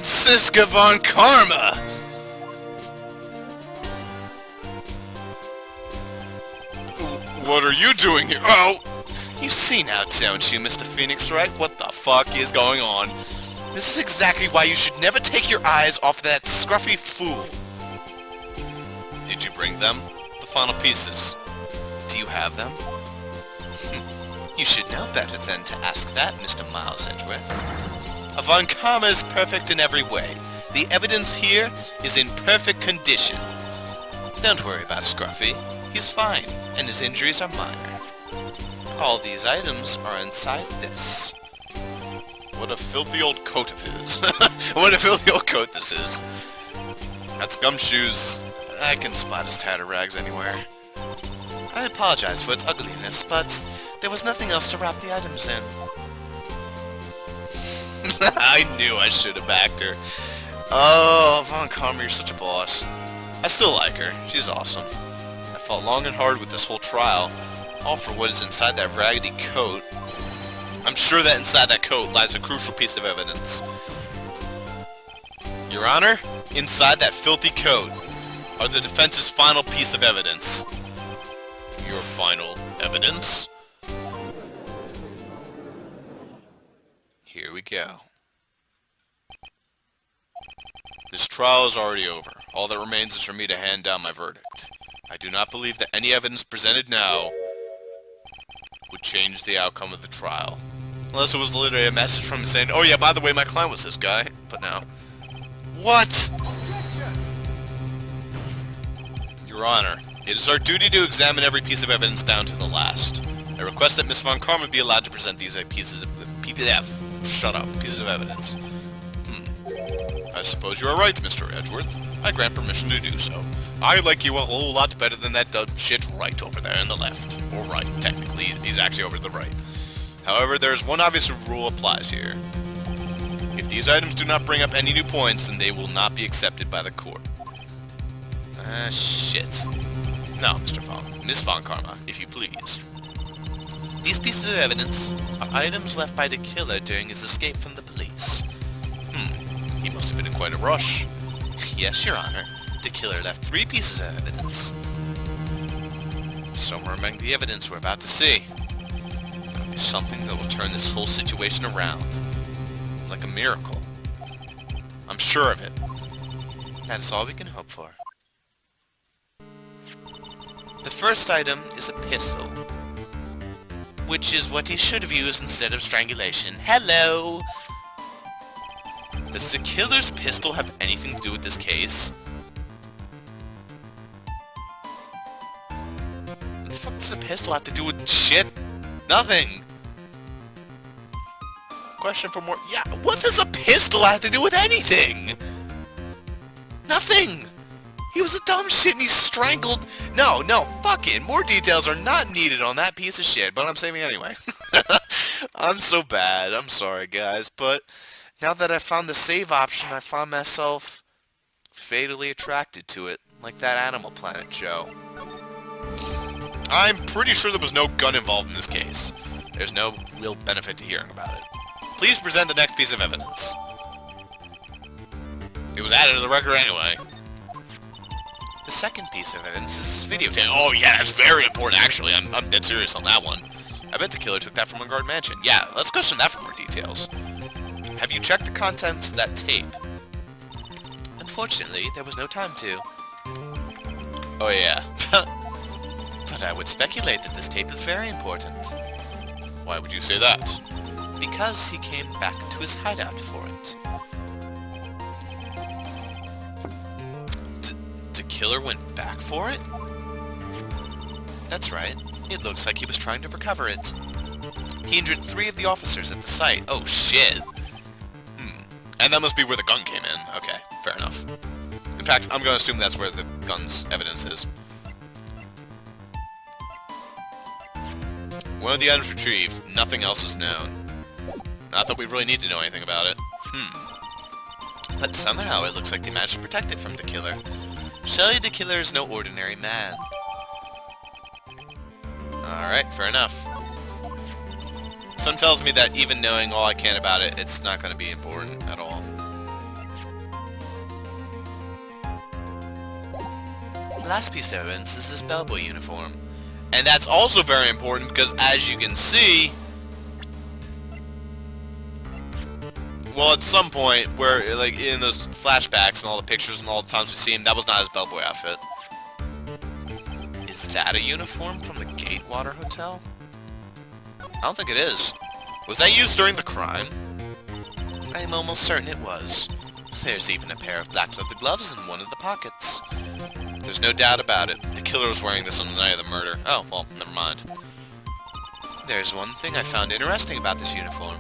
Franziska von Karma! What are you doing here? Oh! You see now, don't you, Mr. Phoenix, right? What the fuck is going on? This is exactly why you should never take your eyes off that scruffy fool. Did you bring them? The final pieces. Do you have them? You should know better than to ask that, Mr. Miles Edgeworth. Von Karma is perfect in every way. The evidence here is in perfect condition. Don't worry about Scruffy. He's fine, and his injuries are minor. All these items are inside this. What a filthy old coat of his. What a filthy old coat this is. That's gumshoes. I can spot his tatter rags anywhere. I apologize for its ugliness, but there was nothing else to wrap the items in. I knew I should have backed her. Oh, Von Karma, you're such a boss. I still like her. She's awesome. I fought long and hard with this whole trial, all for what is inside that raggedy coat. I'm sure that inside that coat lies a crucial piece of evidence. Your Honor, inside that filthy coat are the defense's final piece of evidence. Your final evidence? Here we go. This trial is already over. All that remains is for me to hand down my verdict. I do not believe that any evidence presented now would change the outcome of the trial. Unless it was literally a message from him saying, oh yeah, by the way, my client was this guy. But no. What? Your Honor, it is our duty to examine every piece of evidence down to the last. I request that Miss Von Karma be allowed to present these pieces of... pieces of evidence. I suppose you are right, Mr. Edgeworth. I grant permission to do so. I like you a whole lot better than that dud shit right over there on the left. Or right, technically. He's actually over to the right. However, there's one obvious rule applies here. If these items do not bring up any new points, then they will not be accepted by the court. Shit. No, Miss Von Karma, if you please. These pieces of evidence are items left by the killer during his escape from the police. He must have been in quite a rush. Yes, Your Honor. The killer left 3 pieces of evidence. Somewhere among the evidence we're about to see. There'll be something that will turn this whole situation around. Like a miracle. I'm sure of it. That is all we can hope for. The first item is a pistol. Which is what he should have used instead of strangulation. Hello! Does the killer's pistol have anything to do with this case? What the fuck does a pistol have to do with shit? Nothing! Question for more... Yeah, what does a pistol have to do with anything? Nothing! He was a dumb shit and he strangled... No, fuck it. More details are not needed on that piece of shit, but I'm saving anyway. I'm so bad. I'm sorry, guys, but... Now that I found the save option, I found myself fatally attracted to it, like that Animal Planet show. I'm pretty sure there was no gun involved in this case. There's no real benefit to hearing about it. Please present the next piece of evidence. It was added to the record anyway. The second piece of evidence is this videotape. Oh yeah, that's very important actually. I'm dead serious on that one. I bet the killer took that from a guard mansion. Yeah, let's question that for more details. Have you checked the contents of that tape? Unfortunately, there was no time to. Oh yeah. But I would speculate that this tape is very important. Why would you say that? Because he came back to his hideout for it. The killer went back for it? That's right. It looks like he was trying to recover it. He injured 3 of the officers at the site. Oh shit. And that must be where the gun came in. Okay, fair enough. In fact, I'm going to assume that's where the gun's evidence is. One of the items retrieved. Nothing else is known. Not that we really need to know anything about it. But somehow it looks like they managed to protect it from the killer. Surely the killer is no ordinary man. Alright, fair enough. Some tells me that even knowing all I can about it, it's not going to be important at all. last piece of evidence is this bellboy uniform. And that's also very important because, as you can see, well, at some point, where, like, in those flashbacks and all the pictures and all the times we see him, that was not his bellboy outfit. Is that a uniform from the Gatewater Hotel? I don't think it is. Was that used during the crime? I am almost certain it was. There's even a pair of black leather gloves in one of the pockets. There's no doubt about it. The killer was wearing this on the night of the murder. Oh, well, never mind. There's one thing I found interesting about this uniform.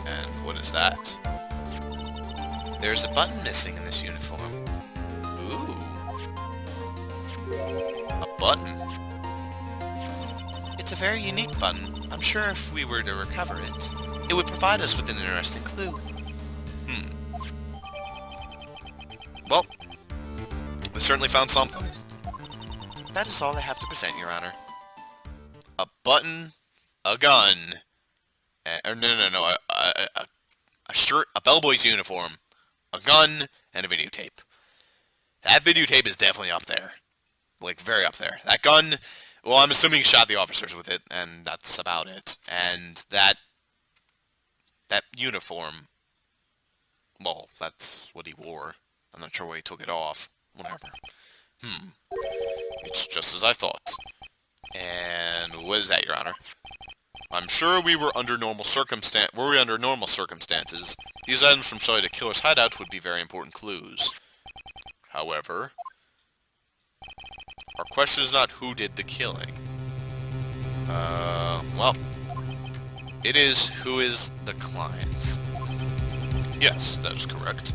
And what is that? There's a button missing in this uniform. Ooh. A button. It's a very unique button. I'm sure if we were to recover it, it would provide us with an interesting clue. Well, we certainly found something. That is all I have to present, Your Honor. A button, a gun, no, a shirt, a bellboy's uniform, a gun, and a videotape. That videotape is definitely up there. Like, very up there. That gun, well, I'm assuming he shot the officers with it, and that's about it. And that uniform, well, that's what he wore. I'm not sure why he took it off. Whatever. It's just as I thought. And what is that, Your Honor? I'm sure we were under normal circumstances. These items from Shelley to Killer's hideout would be very important clues. However, our question is not who did the killing. Well, it is who is the client. Yes, that is correct.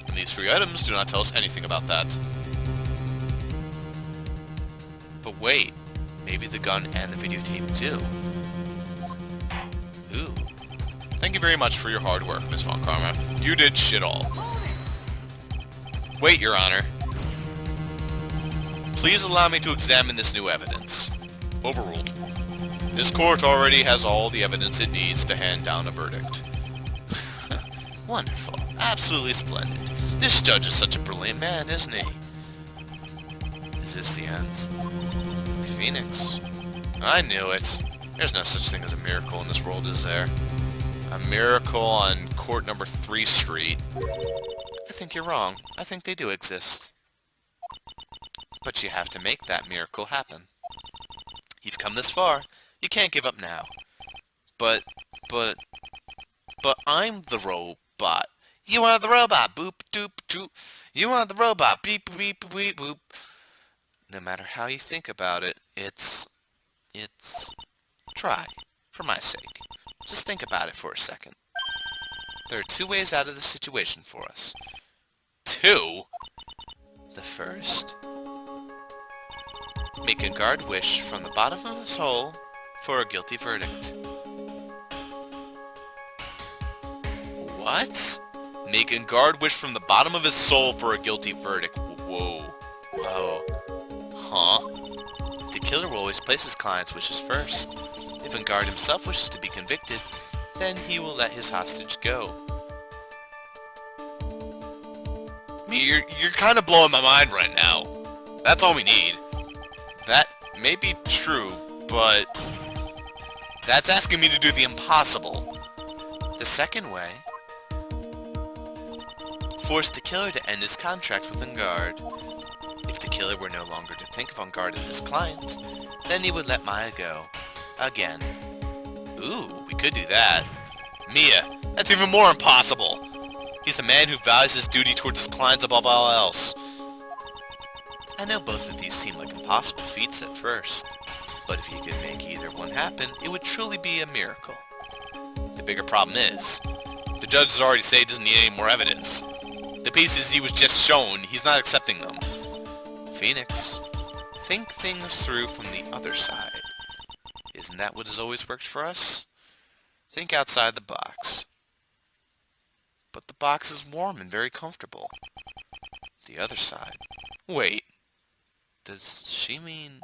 And these three items do not tell us anything about that. But wait, maybe the gun and the videotape do. Ooh. Thank you very much for your hard work, Miss Von Karma. You did shit all. Wait, Your Honor. Please allow me to examine this new evidence. Overruled. This court already has all the evidence it needs to hand down a verdict. Wonderful. Absolutely splendid. This judge is such a brilliant man, isn't he? Is this the end? Phoenix. I knew it. There's no such thing as a miracle in this world, is there? A miracle on court number 3 Street. I think you're wrong. I think they do exist. But you have to make that miracle happen. You've come this far. You can't give up now. But I'm the robot. You are the robot. Boop, doop, doop. You are the robot. Beep, beep, beep, boop. No matter how you think about it, it's... Try. For my sake. Just think about it for a second. There are 2 ways out of the situation for us. 2? The first... Make a guard wish from the bottom of his soul for a guilty verdict. What? Make a guard wish from the bottom of his soul for a guilty verdict. Whoa. Oh. Huh? The killer will always place his client's wishes first. If a guard himself wishes to be convicted, then he will let his hostage go. I mean, you're kind of blowing my mind right now. That's all we need. That may be true, but that's asking me to do the impossible. The second way, force the killer to end his contract with Engard. If the killer were no longer to think of Engard as his client, then he would let Maya go. Again. Ooh, we could do that. Mia, that's even more impossible. He's a man who values his duty towards his clients above all else. I know both of these seem like impossible feats at first, but if you could make either one happen, it would truly be a miracle. The bigger problem is, the judge has already said he doesn't need any more evidence. The pieces he was just shown, he's not accepting them. Phoenix, think things through from the other side. Isn't that what has always worked for us? Think outside the box. But the box is warm and very comfortable. The other side. Wait. Does she mean...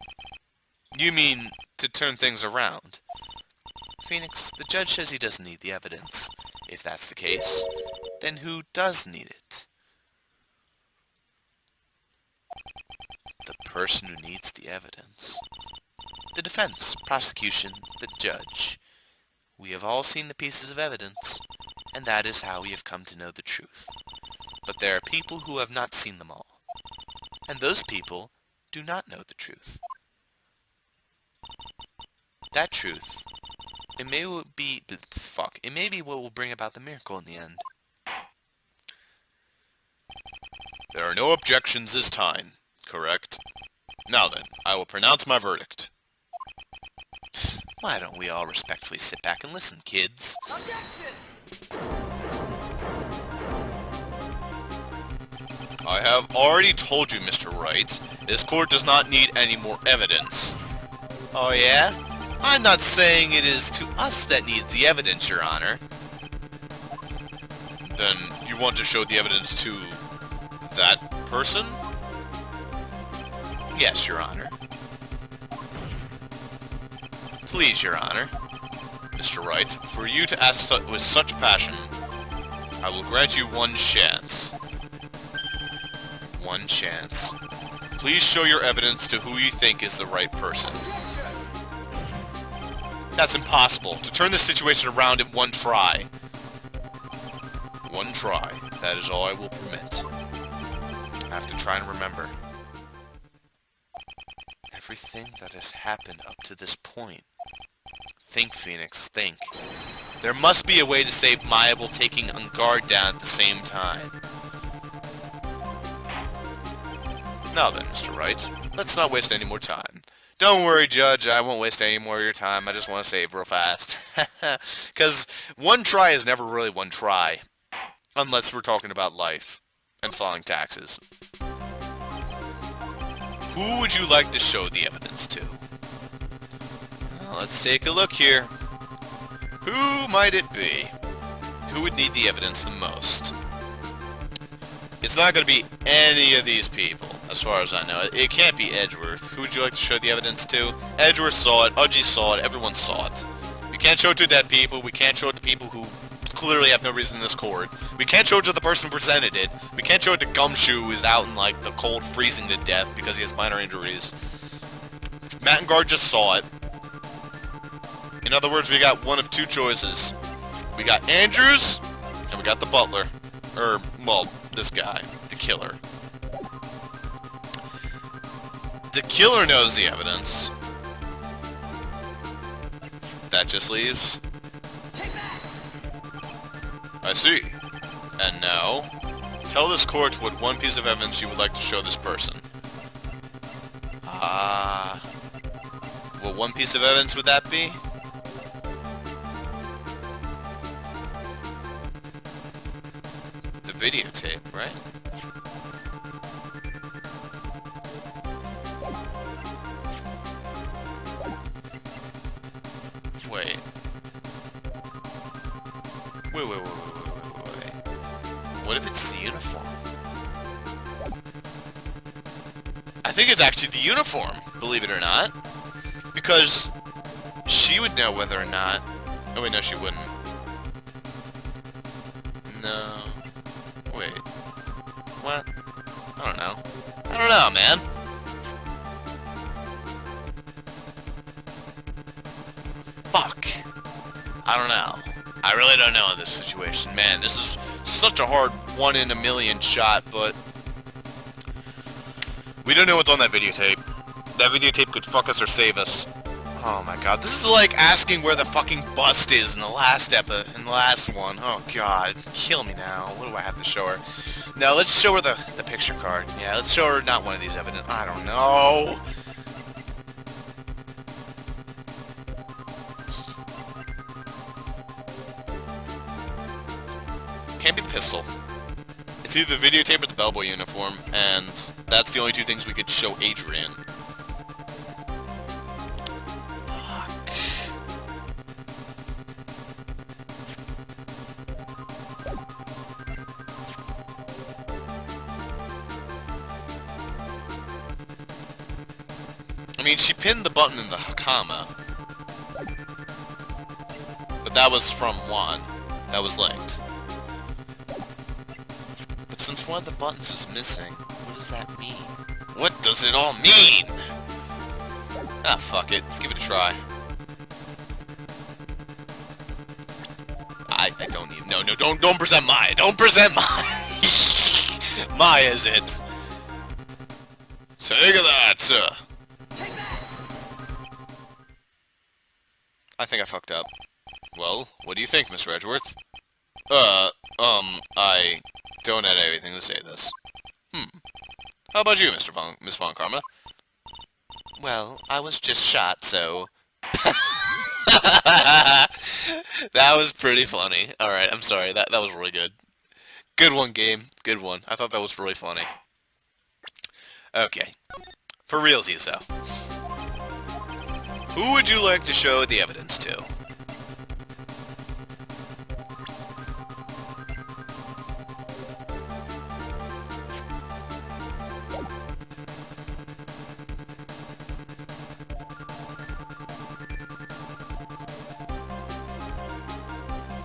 You mean to turn things around? Phoenix, the judge says he doesn't need the evidence. If that's the case, then who does need it? person who needs the evidence. The defense, prosecution, the judge. We have all seen the pieces of evidence, and that is how we have come to know the truth. But there are people who have not seen them all, and those people do not know the truth. That truth, it may be what will bring about the miracle in the end. There are no objections this time, correct? Now then, I will pronounce my verdict. Why don't we all respectfully sit back and listen, kids? Objection! I have already told you, Mr. Wright, this court does not need any more evidence. Oh yeah? I'm not saying it is to us that needs the evidence, Your Honor. Then you want to show the evidence to that person? Yes, Your Honor. Please, Your Honor. Mr. Wright, for you to ask with such passion, I will grant you one chance. One chance. Please show your evidence to who you think is the right person. That's impossible. To turn this situation around in one try. One try. That is all I will permit. I have to try and remember. Everything that has happened up to this point. Think, Phoenix, think. There must be a way to save Mayable taking Guard down at the same time. Now then, Mr. Wright, let's not waste any more time. Don't worry, Judge, I won't waste any more of your time. I just want to save real fast. Because one try is never really one try. Unless we're talking about life and filing taxes. Who would you like to show the evidence to? Well, let's take a look here. Who might it be? Who would need the evidence the most? It's not going to be any of these people, as far as I know. It can't be Edgeworth. Who would you like to show the evidence to? Edgeworth saw it, Udgy saw it, everyone saw it. We can't show it to dead people, we can't show it to people who clearly have no reason in this court. We can't show it to the person who presented it. We can't show it to Gumshoe, who is out in, like, the cold, freezing to death because he has minor injuries. Matt and Guard just saw it. In other words, we got one of two choices. We got Andrews, and we got the butler. Well, this guy, the killer. The killer knows the evidence. That just leaves... I see. And now, tell this court what one piece of evidence you would like to show this person. What one piece of evidence would that be? The videotape, right? Wait. Wait. What if it's the uniform? I think it's actually the uniform, believe it or not. Because she would know whether or not... Oh wait, no, she wouldn't. No. Wait. What? I don't know. I don't know, man. Fuck. I don't know. I really don't know in this situation. Man, this is such a hard 1 in a million shot, but... we don't know what's on that videotape. That videotape could fuck us or save us. Oh my god, this is like asking where the fucking bust is in the last one. Oh god, kill me now. What do I have to show her? No, let's show her the picture card. Yeah, let's show her not one of these evidence. I don't know. Can't be the pistol. It's either the videotape or the bellboy uniform, and that's the only two things we could show Adrian. I mean, she pinned the button in the comma. But that was from one. That was linked. But since one of the buttons is missing, what does that mean? What does it all mean? Ah, fuck it. Give it a try. I don't even... No, don't present Maya. Don't present Maya. Maya is it. Take that. I think I fucked up. Well, what do you think, Mr. Edgeworth? I don't have anything to say this. How about you, Miss Von Karma? Well, I was just shot, so... That was pretty funny. Alright, I'm sorry. That was really good. Good one, game. Good one. I thought that was really funny. Okay. For realsies, though. Who would you like to show the evidence to?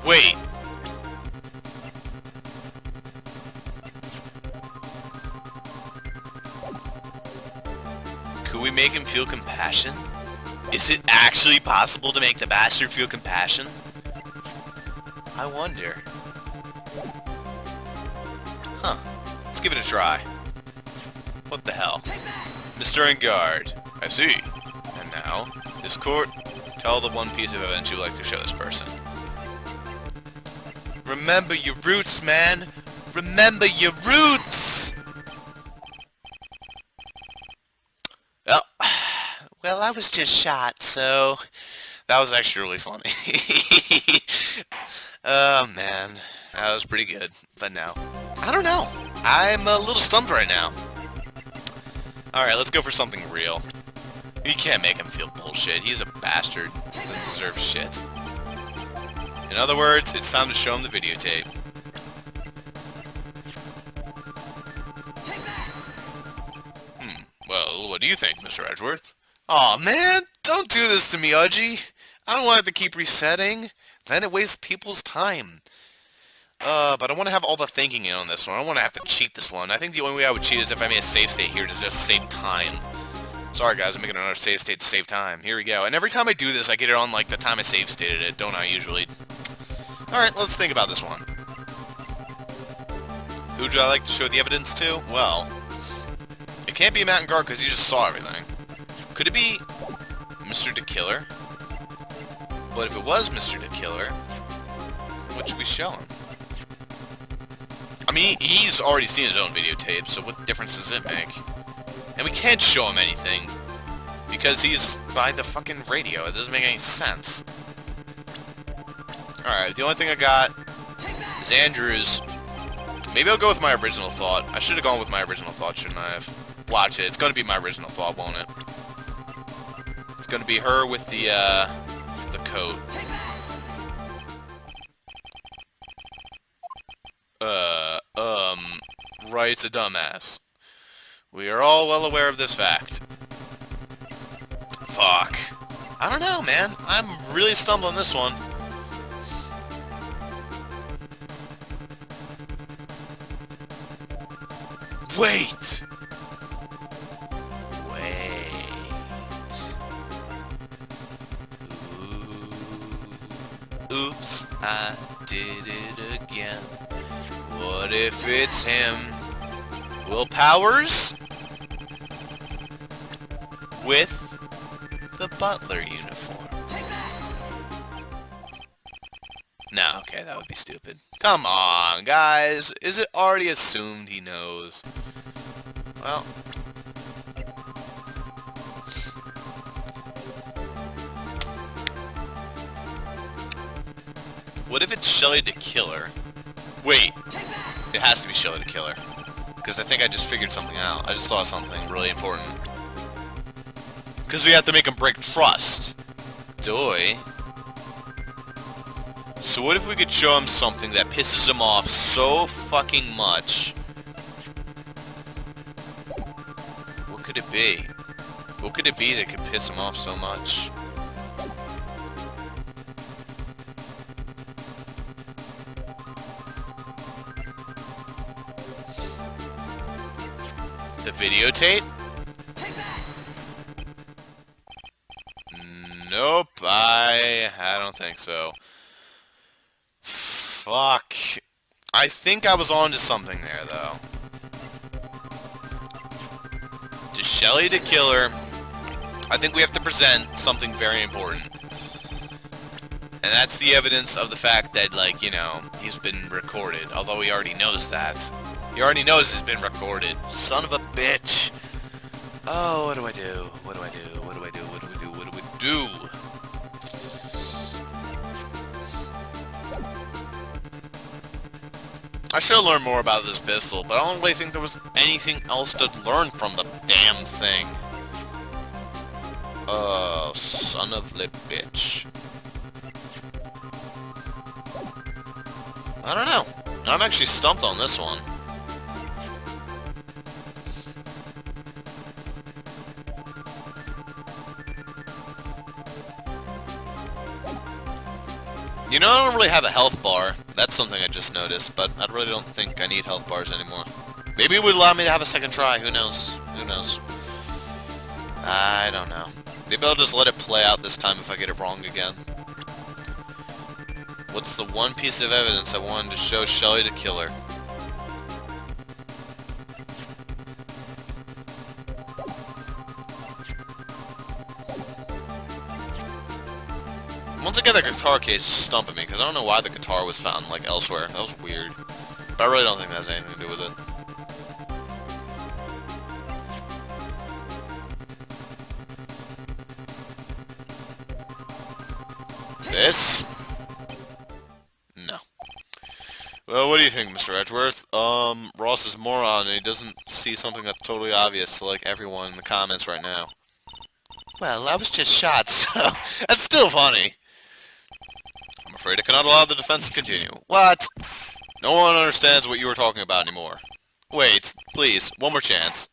Wait. Could we make him feel compassion? Is it actually possible to make the bastard feel compassion? I wonder. Huh. Let's give it a try. What the hell? Mr. Engard. I see. And now, this court, tell the one piece of evidence you would like to show this person. Remember your roots, man! Remember your roots! Well, I was just shot, so... That was actually really funny. Oh, man. That was pretty good. But no. I don't know. I'm a little stumped right now. Alright, let's go for something real. You can't make him feel bullshit. He's a bastard. He doesn't deserve shit. In other words, it's time to show him the videotape. Well, what do you think, Mr. Edgeworth? Aw, man! Don't do this to me, Udgy! I don't want to have to keep resetting. Then it wastes people's time. But I want to have all the thinking in on this one. I don't want to have to cheat this one. I think the only way I would cheat is if I made a save state here to just save time. Sorry guys, I'm making another save state to save time. Here we go. And every time I do this, I get it on, like, the time I save stated it, don't I, usually? Alright, let's think about this one. Who would I like to show the evidence to? Well, it can't be Matt and Guard because he just saw everything. Could it be Mr. the Killer? But if it was Mr. the Killer, what should we show him? I mean, he's already seen his own videotape, so what difference does it make? And we can't show him anything, because he's by the fucking radio. It doesn't make any sense. Alright, the only thing I got is Andrew's. Maybe I'll go with my original thought. I should have gone with my original thought, shouldn't I have? Watch it. It's going to be my original thought, won't it? It's going to be her with the coat. Wright's a dumbass. We are all well aware of this fact. Fuck. I don't know, man. I'm really stumbling this one. Wait! Wait. Ooh. Oops, I did it again. What if it's him? Will Powers? With the butler uniform. No, okay, that would be stupid. Come on, guys. Is it already assumed he knows? Well. What if it's Shelly the Killer? Wait. It has to be Shelly the Killer. Because I think I just figured something out. I just thought of something really important. Because we have to make him break trust. Doy. So what if we could show him something that pisses him off so fucking much? What could it be? What could it be that could piss him off so much? The videotape? Nope, I don't think so. Fuck. I think I was on to something there, though. To Shelly the Killer, I think we have to present something very important. And that's the evidence of the fact that, like, you know, he's been recorded. Although he already knows that. He already knows he's been recorded. Son of a bitch. Oh, what do I do? What do I do? What do I do? What do we do? What do we do? I should have learned more about this pistol, but I don't really think there was anything else to learn from the damn thing. Oh, son of a bitch. I don't know. I'm actually stumped on this one. You know, I don't really have a health bar. That's something I just noticed, but I really don't think I need health bars anymore. Maybe it would allow me to have a second try. Who knows? Who knows? I don't know. Maybe I'll just let it play out this time if I get it wrong again. What's the one piece of evidence I wanted to show Shelly the Killer? Once again, the guitar case is stumping me, because I don't know why the guitar was found, like, elsewhere. That was weird. But I really don't think that has anything to do with it. This? No. Well, what do you think, Mr. Edgeworth? Ross is a moron, and he doesn't see something that's totally obvious to, like, everyone in the comments right now. Well, I was just shot, so that's still funny. I'm afraid I cannot allow the defense to continue. What? No one understands what you were talking about anymore. Wait, please, one more chance.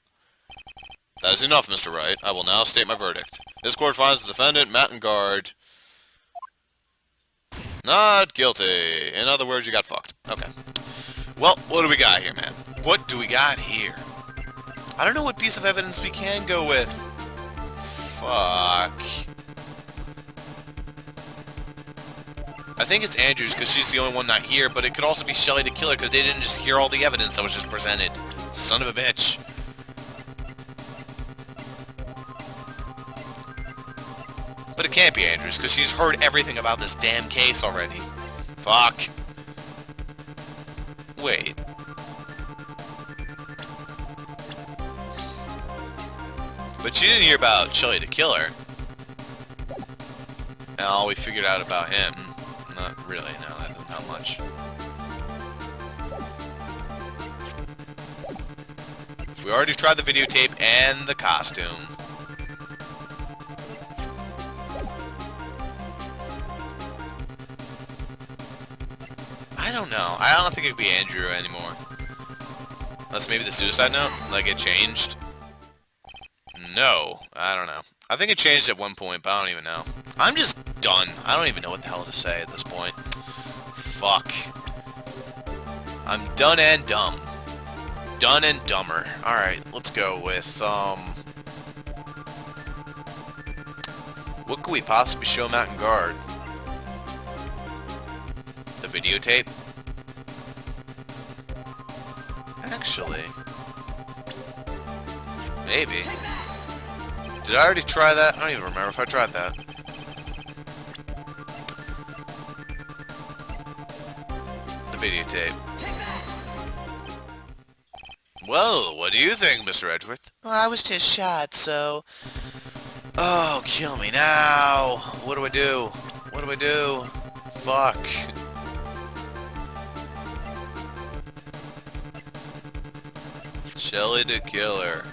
That is enough, Mr. Wright. I will now state my verdict. This court finds the defendant, Mattengard, not guilty. In other words, you got fucked. Okay. Well, what do we got here, man? What do we got here? I don't know what piece of evidence we can go with. Fuck. I think it's Andrews because she's the only one not here, but it could also be Shelly the Killer because they didn't just hear all the evidence that was just presented. Son of a bitch. But it can't be Andrews because she's heard everything about this damn case already. Fuck. Wait. But she didn't hear about Shelly the Killer. And all we figured out about him. Not really, no, that doesn't help much. We already tried the videotape and the costume. I don't know. I don't think it would be Andrew anymore. Unless maybe the suicide note? Like it changed? No. I don't know. I think it changed at one point, but I don't even know. I'm just done. I don't even know what the hell to say at this point. Fuck. I'm done and dumb. Done and dumber. Alright, let's go with, what could we possibly show Mattengard? The videotape? Actually. Maybe. Did I already try that? I don't even remember if I tried that. The videotape. Well, what do you think, Mr. Edgeworth? Well, I was just shot, so... Oh, kill me now! What do I do? What do I do? Fuck. Shelly the Killer.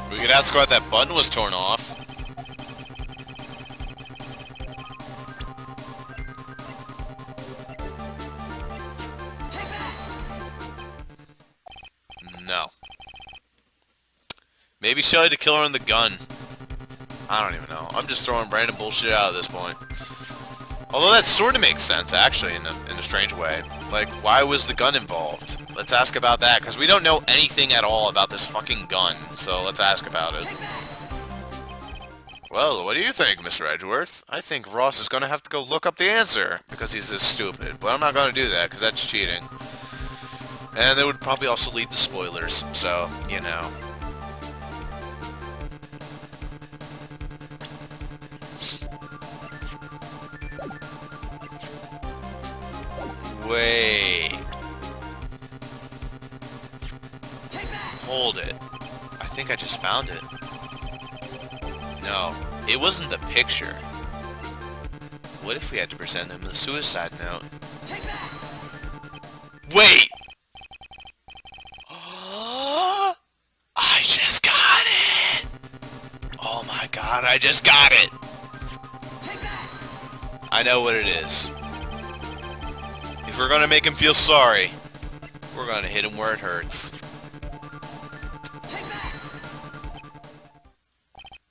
We could ask why that button was torn off. No. Maybe Shelly the Killer and the gun. I don't even know. I'm just throwing random bullshit out at this point. Although that sort of makes sense, actually, in a strange way. Like, why was the gun involved? Let's ask about that, because we don't know anything at all about this fucking gun, so let's ask about it. Well, what do you think, Mr. Edgeworth? I think Ross is gonna have to go look up the answer, because he's this stupid. But I'm not gonna do that, because that's cheating. And that would probably also lead to spoilers, so, you know. Wait. Hold it. I think I just found it. No, it wasn't the picture. What if we had to present him the suicide note? Wait! I just got it! Oh my god, I just got it! I know what it is. If we're gonna make him feel sorry, we're gonna hit him where it hurts.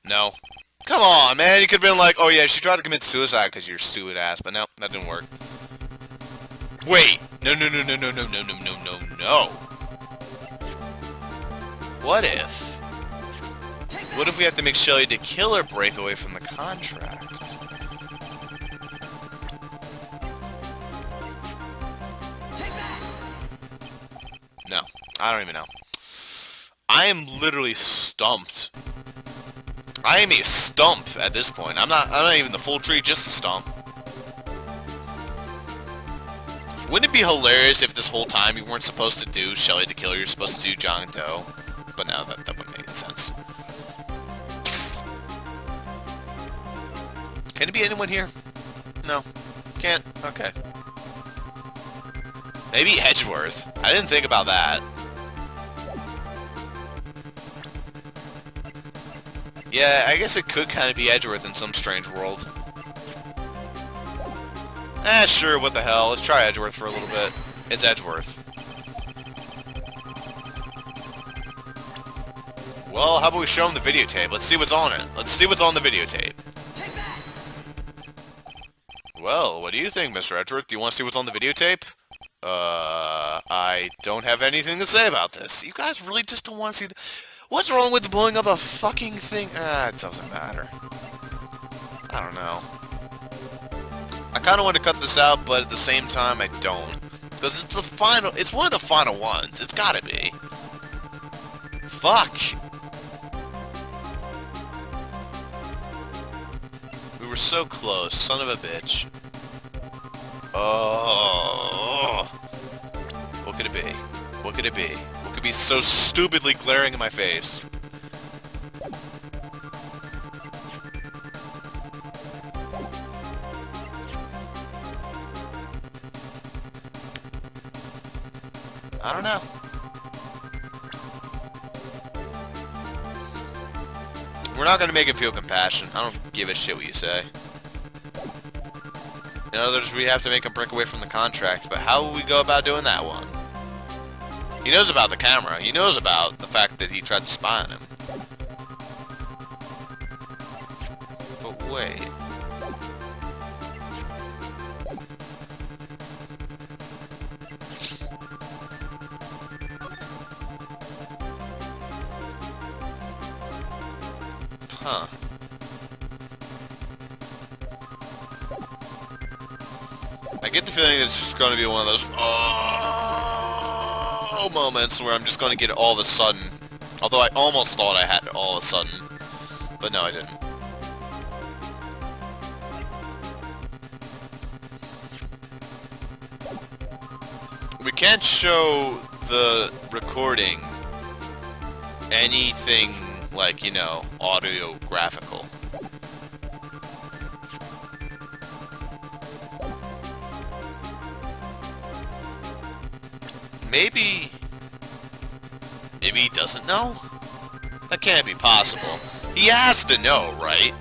No. Come on, man. You could've been like, oh yeah, she tried to commit suicide because you're stupid ass, but no, that didn't work. Wait. No. What if? What if we have to make Shelly the killer break away from the contract? No. I don't even know. I am literally stumped. I am a stump at this point. I'm not even the full tree, just a stump. Wouldn't it be hilarious if this whole time you weren't supposed to do Shelly the Killer, you're supposed to do John Doe? But no, that wouldn't make any sense. Can it be anyone here? No. Can't? Okay. Maybe Edgeworth. I didn't think about that. Yeah, I guess it could kind of be Edgeworth in some strange world. Sure, what the hell. Let's try Edgeworth for a little bit. It's Edgeworth. Well, how about we show him the videotape? Let's see what's on it. Let's see what's on the videotape. Well, what do you think, Mr. Edgeworth? Do you want to see what's on the videotape? I don't have anything to say about this. You guys really just don't want to see the... What's wrong with blowing up a fucking thing? It doesn't matter. I don't know. I kind of want to cut this out, but at the same time, I don't. Because it's the final... It's one of the final ones. It's gotta be. Fuck. We were so close. Son of a bitch. Oh. What could it be? What could it be? What could be so stupidly glaring in my face? I don't know. We're not gonna make him feel compassion. I don't give a shit what you say. In other words, we have to make him break away from the contract, but how will we go about doing that one? He knows about the camera. He knows about the fact that he tried to spy on him. But wait. Huh. I get the feeling it's just going to be one of those moments where I'm just going to get it all of a sudden. Although I almost thought I had it all of a sudden. But no, I didn't. We can't show the recording anything like, you know, audiographical. Maybe he doesn't know? That can't be possible. He has to know, right?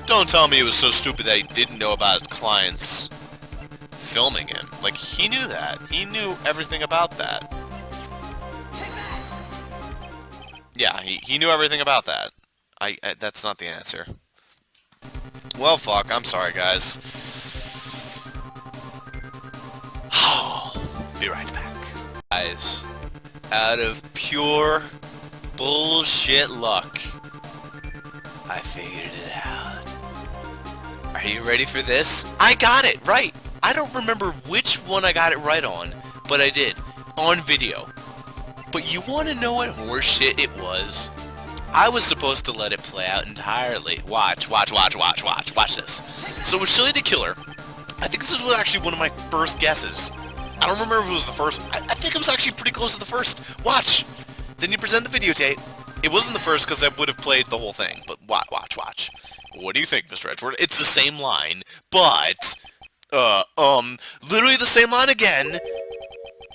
Don't tell me it was so stupid that he didn't know about his clients filming him. Like, he knew that. He knew everything about that. Yeah, he knew everything about that. That's not the answer. Well, fuck. I'm sorry, guys. be right back. Guys, out of pure bullshit luck, I figured it out. Are you ready for this? I got it right! I don't remember which one I got it right on, but I did. On video. But you want to know what horseshit it was? I was supposed to let it play out entirely. Watch this. So it was Shilly the Killer. I think this was actually one of my first guesses. I don't remember if it was the first. I think it was actually pretty close to the first. Watch! Then you present the videotape. It wasn't the first because I would have played the whole thing, but watch. What do you think, Mr. Edgeworth? It's the same line, but, literally the same line again.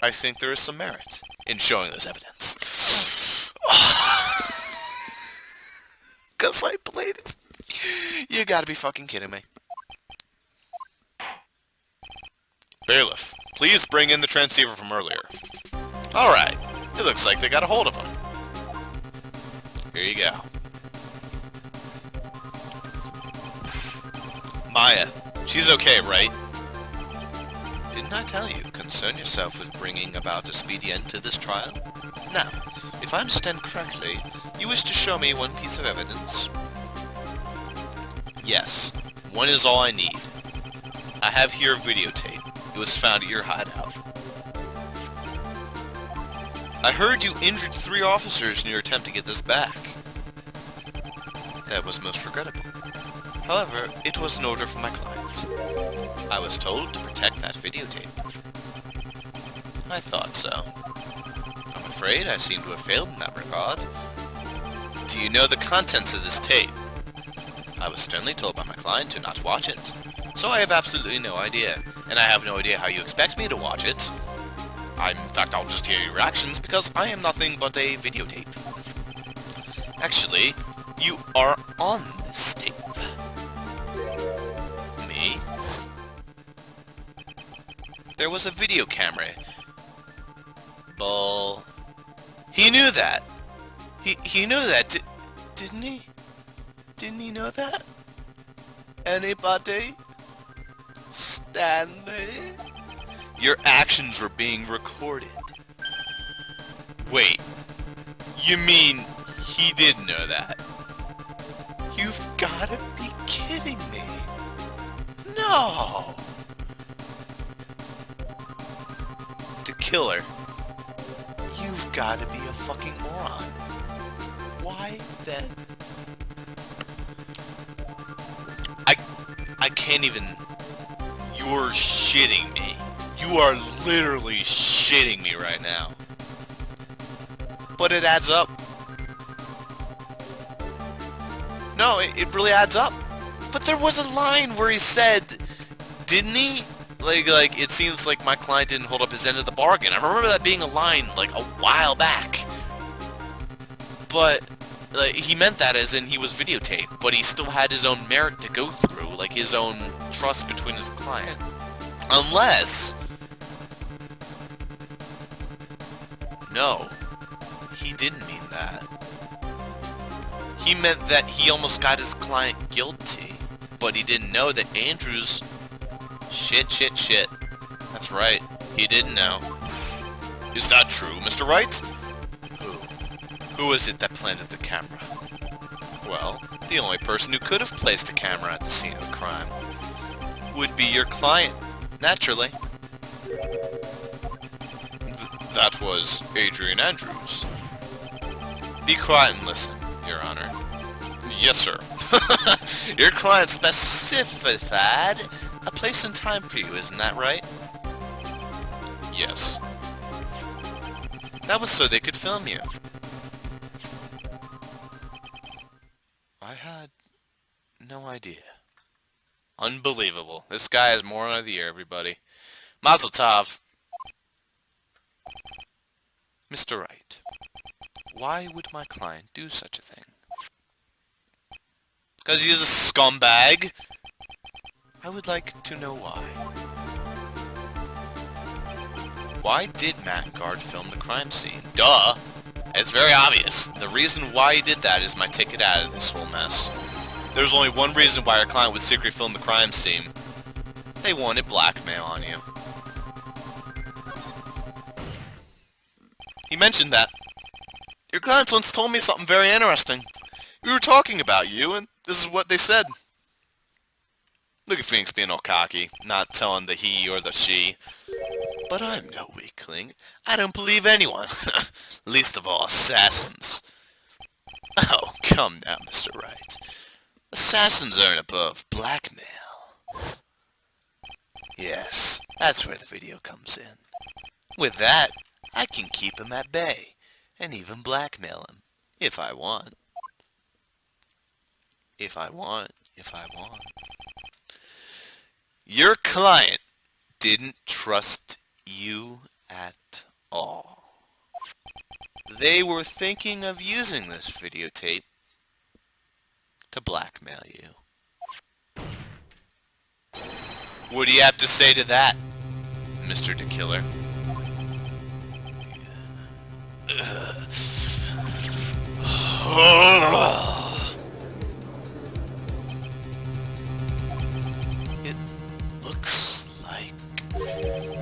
I think there is some merit in showing this evidence. Because I played it. You gotta be fucking kidding me. Bailiff, please bring in the transceiver from earlier. Alright, it looks like they got a hold of him. Here you go. Maya, she's okay, right? Didn't I tell you, concern yourself with bringing about a speedy end to this trial? Now, if I understand correctly, you wish to show me one piece of evidence? Yes, one is all I need. I have here a videotape. It was found at your hideout. I heard you injured 3 officers in your attempt to get this back. That was most regrettable. However, it was an order from my client. I was told to protect that videotape. I thought so. I'm afraid I seem to have failed in that regard. Do you know the contents of this tape? I was sternly told by my client to not watch it. So I have absolutely no idea. And I have no idea how you expect me to watch it. In fact, I'll just hear your reactions because I am nothing but a videotape. Actually, you are on this tape. Me? There was a video camera. Bull. He knew that. He knew that, didn't he? Didn't he know that? Anybody? Stanley? Your actions were being recorded. Wait. You mean he did know that? You've gotta be kidding me. No! To kill her. You've gotta be a fucking moron. Why then? I can't even... You're shitting me. You are literally shitting me right now. But it adds up. No, it really adds up. But there was a line where he said, didn't he? Like, it seems like my client didn't hold up his end of the bargain. I remember that being a line, like, a while back. But, like, he meant that as in he was videotaped, but he still had his own merit to go through, like his own trust between his client. Unless... No, he didn't mean that. He meant that he almost got his client guilty, but he didn't know that Andrews... Shit. That's right, he didn't know. Is that true, Mr. Wright? Who is it that planted the camera? Well, the only person who could have placed a camera at the scene of the crime would be your client, naturally. That was Adrian Andrews. Be quiet and listen, Your Honor. Yes, sir. Your client specified a place and time for you, isn't that right? Yes. That was so they could film you. I had no idea. Unbelievable. This guy is moron of the year, everybody. Mazel tov. Mr. Wright, why would my client do such a thing? Because he's a scumbag? I would like to know why. Why did Matt Guard film the crime scene? Duh! It's very obvious. The reason why he did that is my ticket out of this whole mess. There's only one reason why our client would secretly film the crime scene. They wanted blackmail on you. you mentioned that. Your clients once told me something very interesting. We were talking about you, and this is what they said. Look at Phoenix being all cocky, not telling the he or the she. But I'm no weakling. I don't believe anyone. Least of all assassins. Oh, come now, Mr. Wright. Assassins aren't above blackmail. Yes, that's where the video comes in. With that, I can keep him at bay, and even blackmail him, if I want. If I want. Your client didn't trust you at all. They were thinking of using this videotape to blackmail you. What do you have to say to that, Mr. The Killer?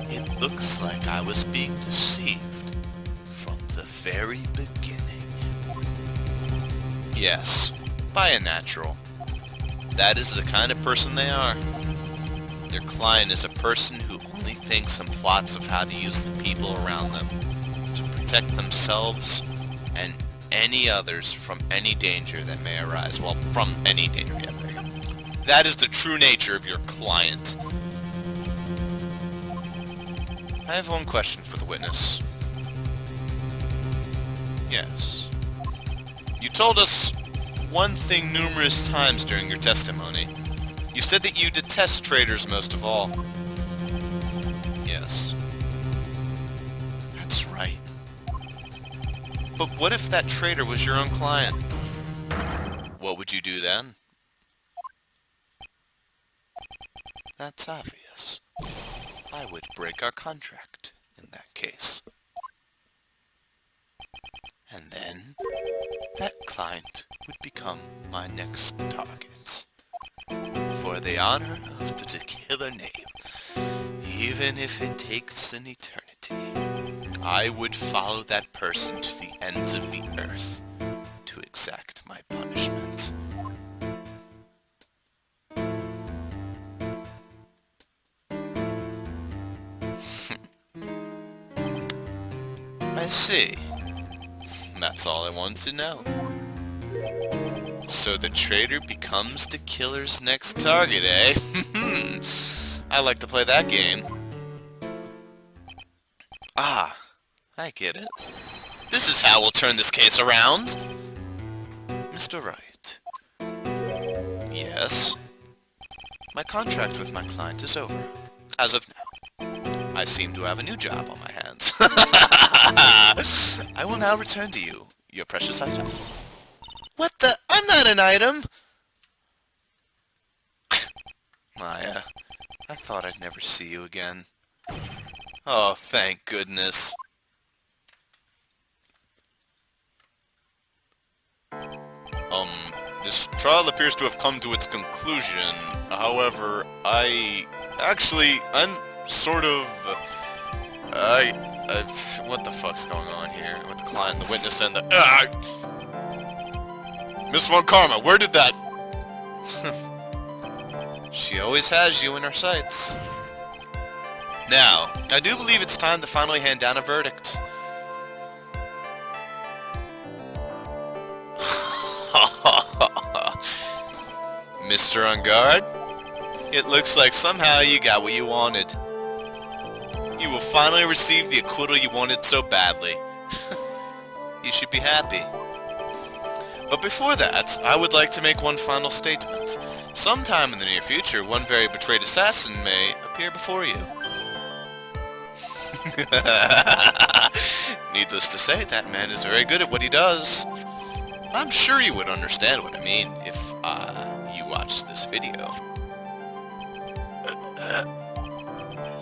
It looks like I was being deceived from the very beginning. Yes, by a natural. That is the kind of person they are. Their client is a person who only thinks and plots of how to use the people around them to protect themselves and any others from any danger that may arise. Well, from any danger, yeah, there you go. That is the true nature of your client. I have one question for the witness. Yes. You told us one thing numerous times during your testimony. You said that you detest traitors most of all. Yes. That's right. But what if that traitor was your own client? What would you do then? That's obvious. I would break our contract in that case. And then, that client would become my next target. For the honor of the Killer name, even if it takes an eternity, I would follow that person to the ends of the earth to exact my punishment. I see. That's all I wanted to know. So the traitor becomes the killer's next target, eh? I like to play that game. Ah, I get it. This is how we'll turn this case around. Mr. Wright. Yes? My contract with my client is over. As of now. I seem to have a new job on my hands. I will now return to you, your precious item. What the? I'm not an item! Maya, I thought I'd never see you again. Oh, thank goodness. This trial appears to have come to its conclusion. However, I'm sort of... what the fuck's going on here? With the client, the witness, and the... Miss Von Karma, where did that... She always has you in her sights. Now, I do believe it's time to finally hand down a verdict. Mr. On Guard, it looks like somehow you got what you wanted. You will finally receive the acquittal you wanted so badly. You should be happy. But before that, I would like to make one final statement. Sometime in the near future, one very betrayed assassin may appear before you. Needless to say, that man is very good at what he does. I'm sure you would understand what I mean if you watched this video.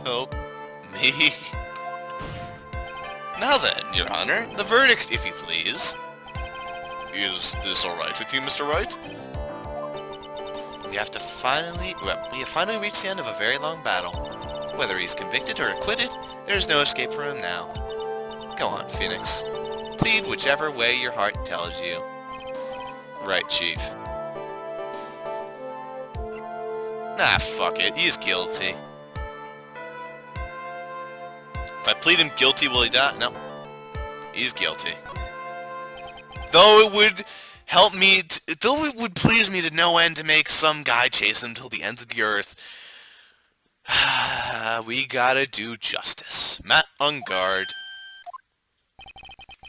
Help me. Now then, Your Honor, the verdict, if you please. Is this alright with you, Mr. Wright? We have finally reached the end of a very long battle. Whether he's convicted or acquitted, there's no escape for him now. Go on, Phoenix. Plead whichever way your heart tells you. Right, Chief. Nah, fuck it. He's guilty. If I plead him guilty, will he die? No. He's guilty. Though it would help me, though it would please me to no end to make some guy chase him till the ends of the earth, we gotta do justice. Matt on guard.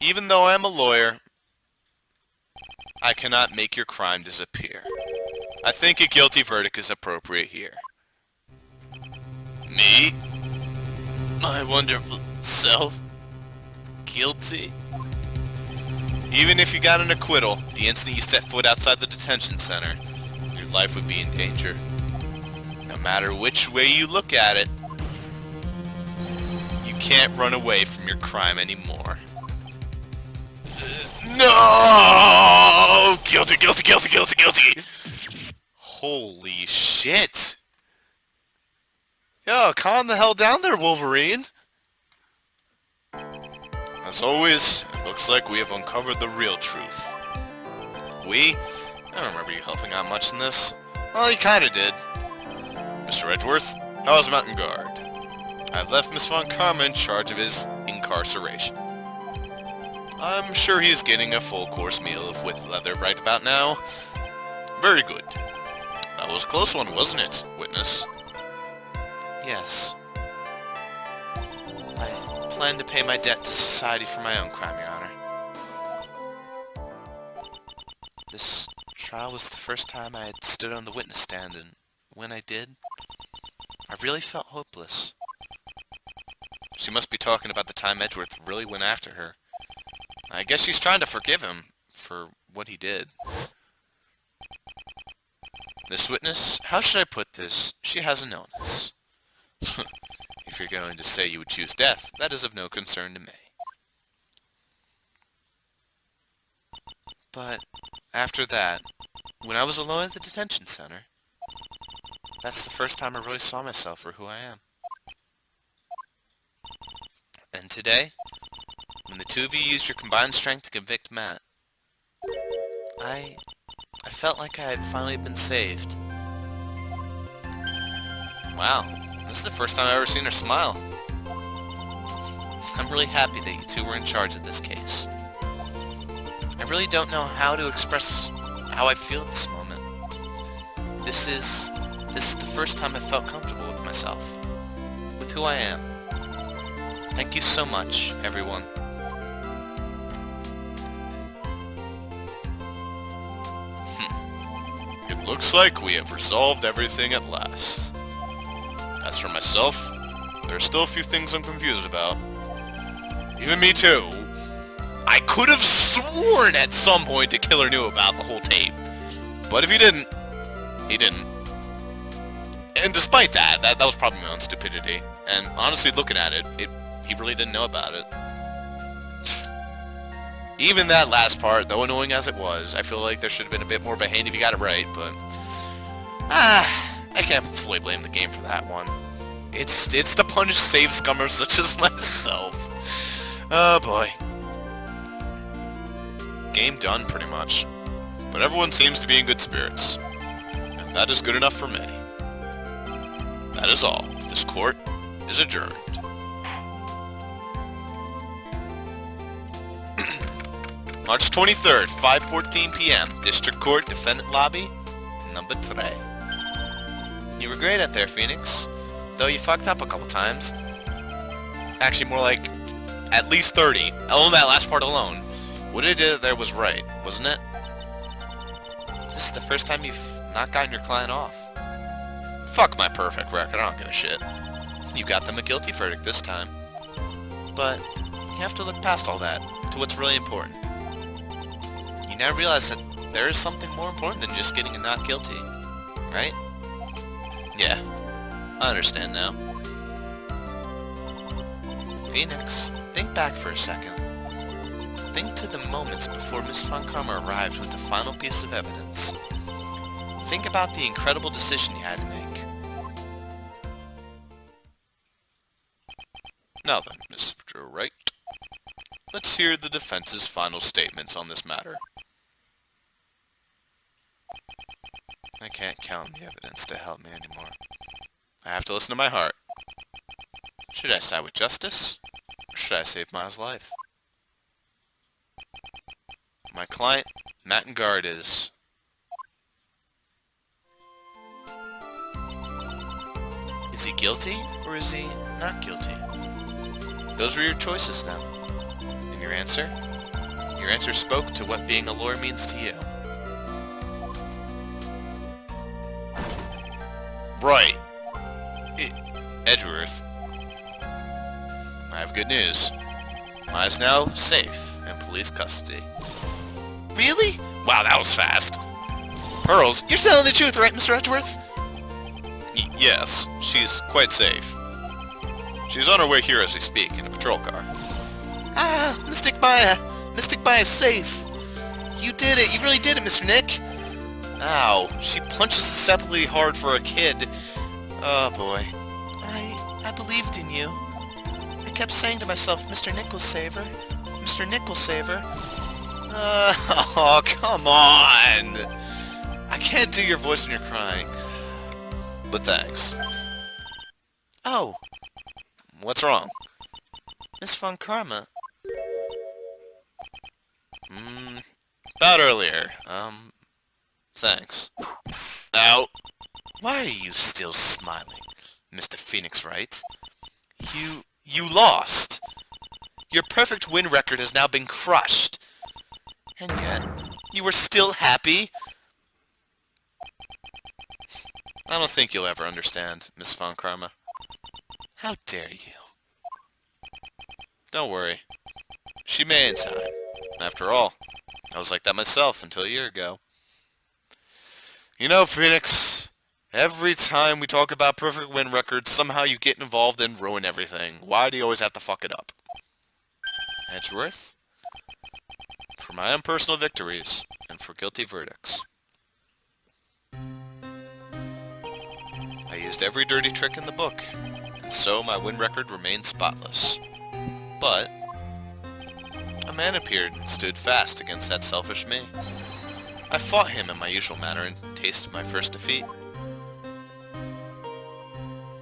Even though I'm a lawyer, I cannot make your crime disappear. I think a guilty verdict is appropriate here. Me? My wonderful self? Guilty? Even if you got an acquittal, the instant you set foot outside the detention center, your life would be in danger. No matter which way you look at it, you can't run away from your crime anymore. No! Guilty, guilty, guilty, guilty, guilty! Holy shit! Yo, calm the hell down there, Wolverine! As always, it looks like we have uncovered the real truth. We? I don't remember you helping out much in this. Well, you kinda did. Mr. Edgeworth, how's Mountain Guard? I've left Miss Von Karma in charge of his incarceration. I'm sure he's getting a full-course meal with leather right about now. Very good. That was a close one, wasn't it, witness? Yes. I plan to pay my debt to society for my own crime, Your Honor. This trial was the first time I had stood on the witness stand, and when I did, I really felt hopeless. She must be talking about the time Edgeworth really went after her. I guess she's trying to forgive him for what he did. This witness, how should I put this? She has an illness. If you're going to say you would choose death, that is of no concern to me. But after that, when I was alone at the detention center, that's the first time I really saw myself for who I am. And today, when the two of you used your combined strength to convict Matt, I felt like I had finally been saved. Wow, this is the first time I've ever seen her smile. I'm really happy that you two were in charge of this case. I really don't know how to express how I feel at this moment. This is the first time I felt comfortable with myself, with who I am. Thank you so much, everyone. It looks like we have resolved everything at last. As for myself, there are still a few things I'm confused about. Even me too. I could have sworn at some point the killer knew about the whole tape. But if he didn't, he didn't. And despite that, that was probably my own stupidity. And honestly, looking at it, he really didn't know about it. Even that last part, though annoying as it was, I feel like there should have been a bit more of a hint if you got it right, but... I can't fully blame the game for that one. It's the punish save scummers such as myself. Oh boy. Game done, pretty much. But everyone seems to be in good spirits. And that is good enough for me. That is all. This court is adjourned. March 23rd, 5:14 p.m. District Court, Defendant Lobby, number 3. You were great out there, Phoenix. Though you fucked up a couple times. Actually, more like at least 30. Oh, that last part alone. What you did there was right, wasn't it? This is the first time you've not gotten your client off. Fuck my perfect record, I don't give a shit. You got them a guilty verdict this time. But you have to look past all that to what's really important. You now realize that there is something more important than just getting a not guilty, right? Yeah, I understand now. Phoenix, think back for a second. Think to the moments before Miss Von Karma arrived with the final piece of evidence. Think about the incredible decision you had to make. Now then, Mr. Wright, let's hear the defense's final statements on this matter. I can't count on the evidence to help me anymore. I have to listen to my heart. Should I side with justice, or should I save Miles' life? My client, Matt Guard, is... Is he guilty, or is he not guilty? Those were your choices then. And your answer? Your answer spoke to what being a lawyer means to you. Right. Edgeworth. I have good news. Maya's now safe in police custody. Really? Wow, that was fast. Pearls, you're telling the truth, right, Mr. Edgeworth? Yes, she's quite safe. She's on her way here as we speak, in a patrol car. Ah, Mystic Maya! Mystic Maya's safe! You did it! You really did it, Mr. Nick! Ow, she punches deceptively hard for a kid. Oh boy. I believed in you. I kept saying to myself, Mr. Nick will save her. Mr. Nick will save her. Oh, come on! I can't do your voice when you're crying. But thanks. Oh. What's wrong? Miss Von Karma. About earlier. Thanks. Ow. Why are you still smiling, Mr. Phoenix Wright? You lost. Your perfect win record has now been crushed. And yet, you were still happy? I don't think you'll ever understand, Miss Von Karma. How dare you? Don't worry. She may in time. After all, I was like that myself until a year ago. You know, Phoenix, every time we talk about perfect win records, somehow you get involved and ruin everything. Why do you always have to fuck it up? Edgeworth? For my own personal victories, and for guilty verdicts. I used every dirty trick in the book, and so my win record remained spotless. But a man appeared and stood fast against that selfish me. I fought him in my usual manner and tasted my first defeat.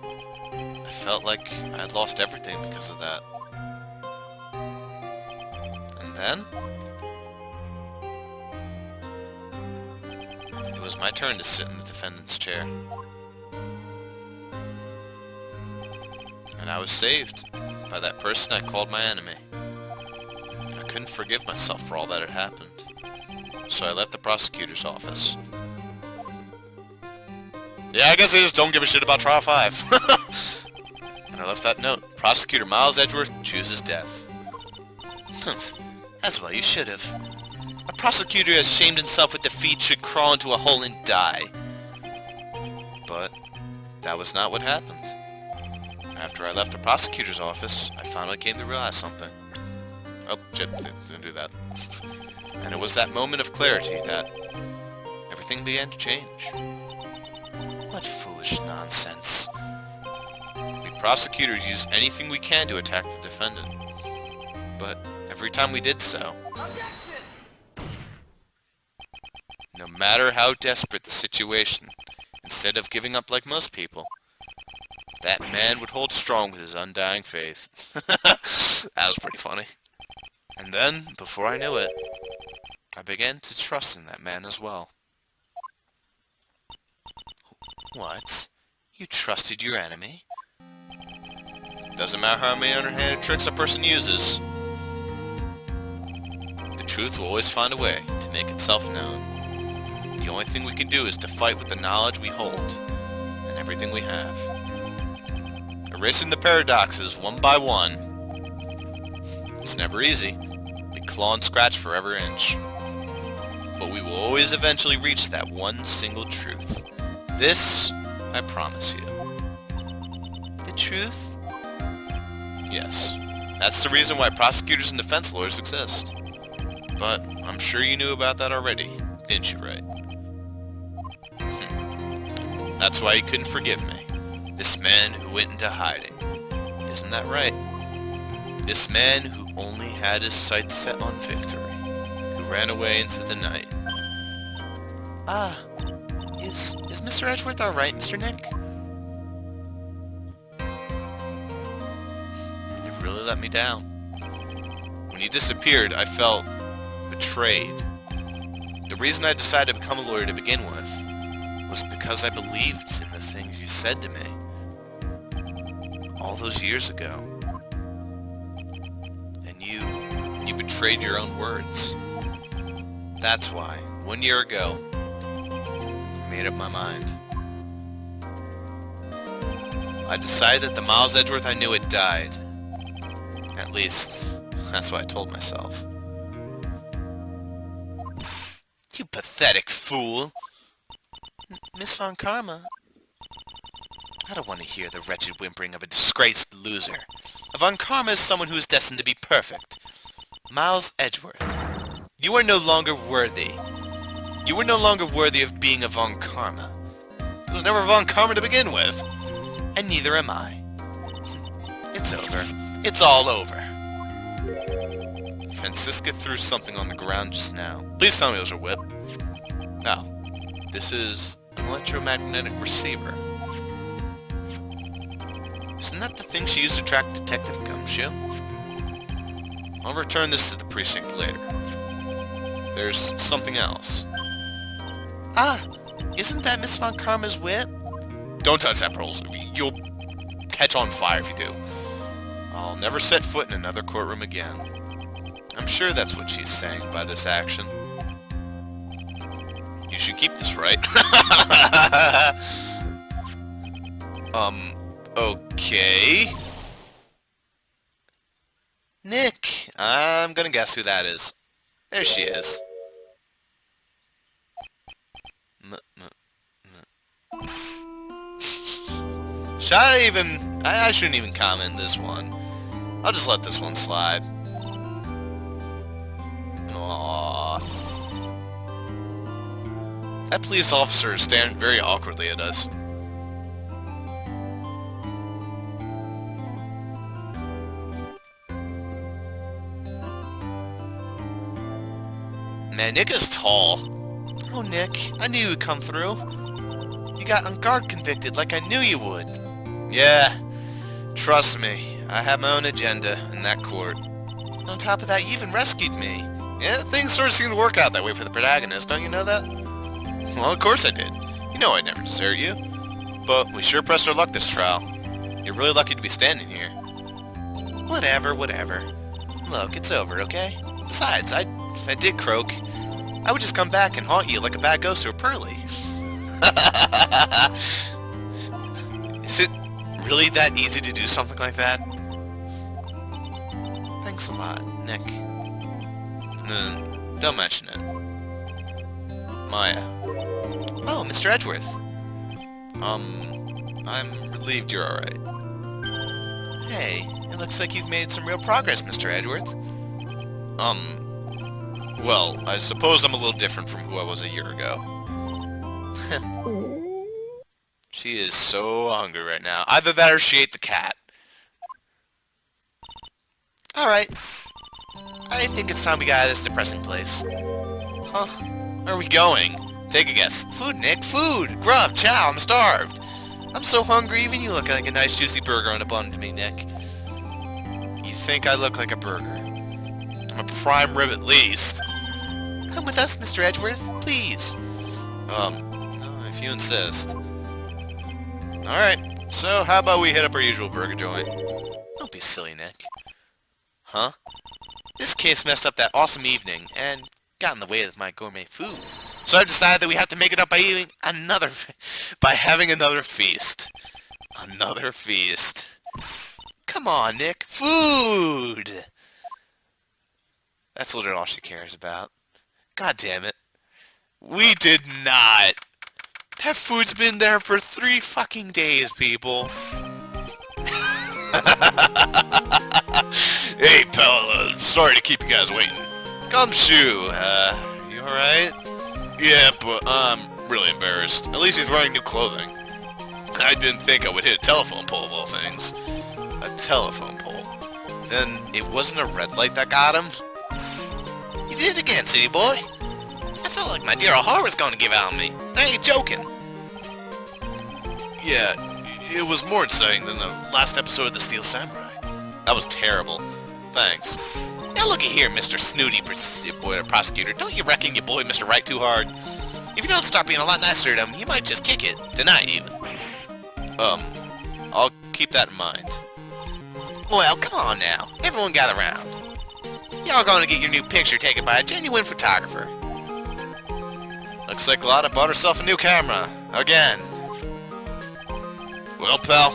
I felt like I had lost everything because of that. And then it was my turn to sit in the defendant's chair. And I was saved by that person I called my enemy. I couldn't forgive myself for all that had happened, so I left the prosecutor's office. Yeah, I guess I just don't give a shit about Trial 5. And I left that note. Prosecutor Miles Edgeworth chooses death. As well you should have. A prosecutor who has shamed himself with defeat should crawl into a hole and die. But that was not what happened. After I left the prosecutor's office, I finally came to realize something. Oh, shit, didn't do that. And it was that moment of clarity that everything began to change. What foolish nonsense. We prosecutors use anything we can to attack the defendant. But every time we did so, no matter how desperate the situation, instead of giving up like most people, that man would hold strong with his undying faith. That was pretty funny. And then, before I knew it, I began to trust in that man as well. What? You trusted your enemy? Doesn't matter how many underhanded tricks a person uses. The truth will always find a way to make itself known. The only thing we can do is to fight with the knowledge we hold, and everything we have. Erasing the paradoxes one by one. It's never easy. We claw and scratch for every inch. But we will always eventually reach that one single truth. This, I promise you. The truth? Yes. That's the reason why prosecutors and defense lawyers exist. But I'm sure you knew about that already, didn't you, Wright? That's why you couldn't forgive me. This man who went into hiding. Isn't that right? This man who only had his sights set on victory, who ran away into the night. Ah, is Mr. Edgeworth alright, Mr. Nick? You've really let me down. When you disappeared, I felt betrayed. The reason I decided to become a lawyer to begin with was because I believed in the things you said to me. All those years ago. And you betrayed your own words. That's why, 1 year ago, I made up my mind. I decided that the Miles Edgeworth I knew had died. At least, that's what I told myself. You pathetic fool! Miss Von Karma? I don't want to hear the wretched whimpering of a disgraced loser. A Von Karma is someone who is destined to be perfect. Miles Edgeworth, you are no longer worthy. You were no longer worthy of being a Von Karma. It was never a Von Karma to begin with. And neither am I. It's over. It's all over. Francisca threw something on the ground just now. Please tell me it was her whip. Oh. This is an electromagnetic receiver. Isn't that the thing she used to track Detective Gumshoe? I'll return this to the precinct later. There's something else. Ah! Isn't that Miss Von Karma's whip? Don't touch that, Pearls. You'll catch on fire if you do. I'll never set foot in another courtroom again. I'm sure that's what she's saying by this action. You should keep this, right? Okay. Nick! I'm gonna guess who that is. There she is. I shouldn't even comment this one. I'll just let this one slide. Aww. That police officer is staring very awkwardly at us. Man, Nick is tall. Oh, Nick, I knew you'd come through. You got on guard convicted like I knew you would. Yeah, trust me, I have my own agenda in that court. On top of that, you even rescued me. Yeah, things sort of seem to work out that way for the protagonist, don't you know that? Well, of course I did. You know I'd never desert you. But we sure pressed our luck this trial. You're really lucky to be standing here. Whatever. Look, it's over, okay? Besides, if I did croak, I would just come back and haunt you like a bad ghost or a pearly. Is it really that easy to do something like that? Thanks a lot, Nick. No, don't mention it. Maya. Oh, Mr. Edgeworth. I'm relieved you're alright. Hey, it looks like you've made some real progress, Mr. Edgeworth. Well, I suppose I'm a little different from who I was a year ago. She is so hungry right now. Either that or she ate the cat. Alright. I think it's time we got out of this depressing place. Huh? Where are we going? Take a guess. Food, Nick. Food! Grub! Chow! I'm starved! I'm so hungry, even you look like a nice juicy burger on a bun to me, Nick. You think I look like a burger? I'm a prime rib at least. Come with us, Mr. Edgeworth, please. If you insist. Alright, so how about we hit up our usual burger joint? Don't be silly, Nick. Huh? This case messed up that awesome evening, and got in the way of my gourmet food. So I've decided that we have to make it up by having another feast. Another feast. Come on, Nick. Food! That's literally all she cares about. God damn it. We did not. That food's been there for 3 fucking days, people. Hey, pal, sorry to keep you guys waiting. Shoo, you alright? Yeah, but I'm really embarrassed. At least he's wearing new clothing. I didn't think I would hit a telephone pole of all things. A telephone pole. Then it wasn't a red light that got him? You did it again, city boy. I felt like my dear old heart was going to give out on me. I ain't joking. Yeah, it was more exciting than the last episode of The Steel Samurai. That was terrible. Thanks. Now looky here, Mr. Snooty Prosecutor. Don't you reckon you bullied Mr. Right too hard? If you don't start being a lot nicer to him, he might just kick it. Deny it even. I'll keep that in mind. Well, come on now. Everyone gather around. Y'all gonna get your new picture taken by a genuine photographer. Looks like Lotta bought herself a new camera. Again. Well, pal,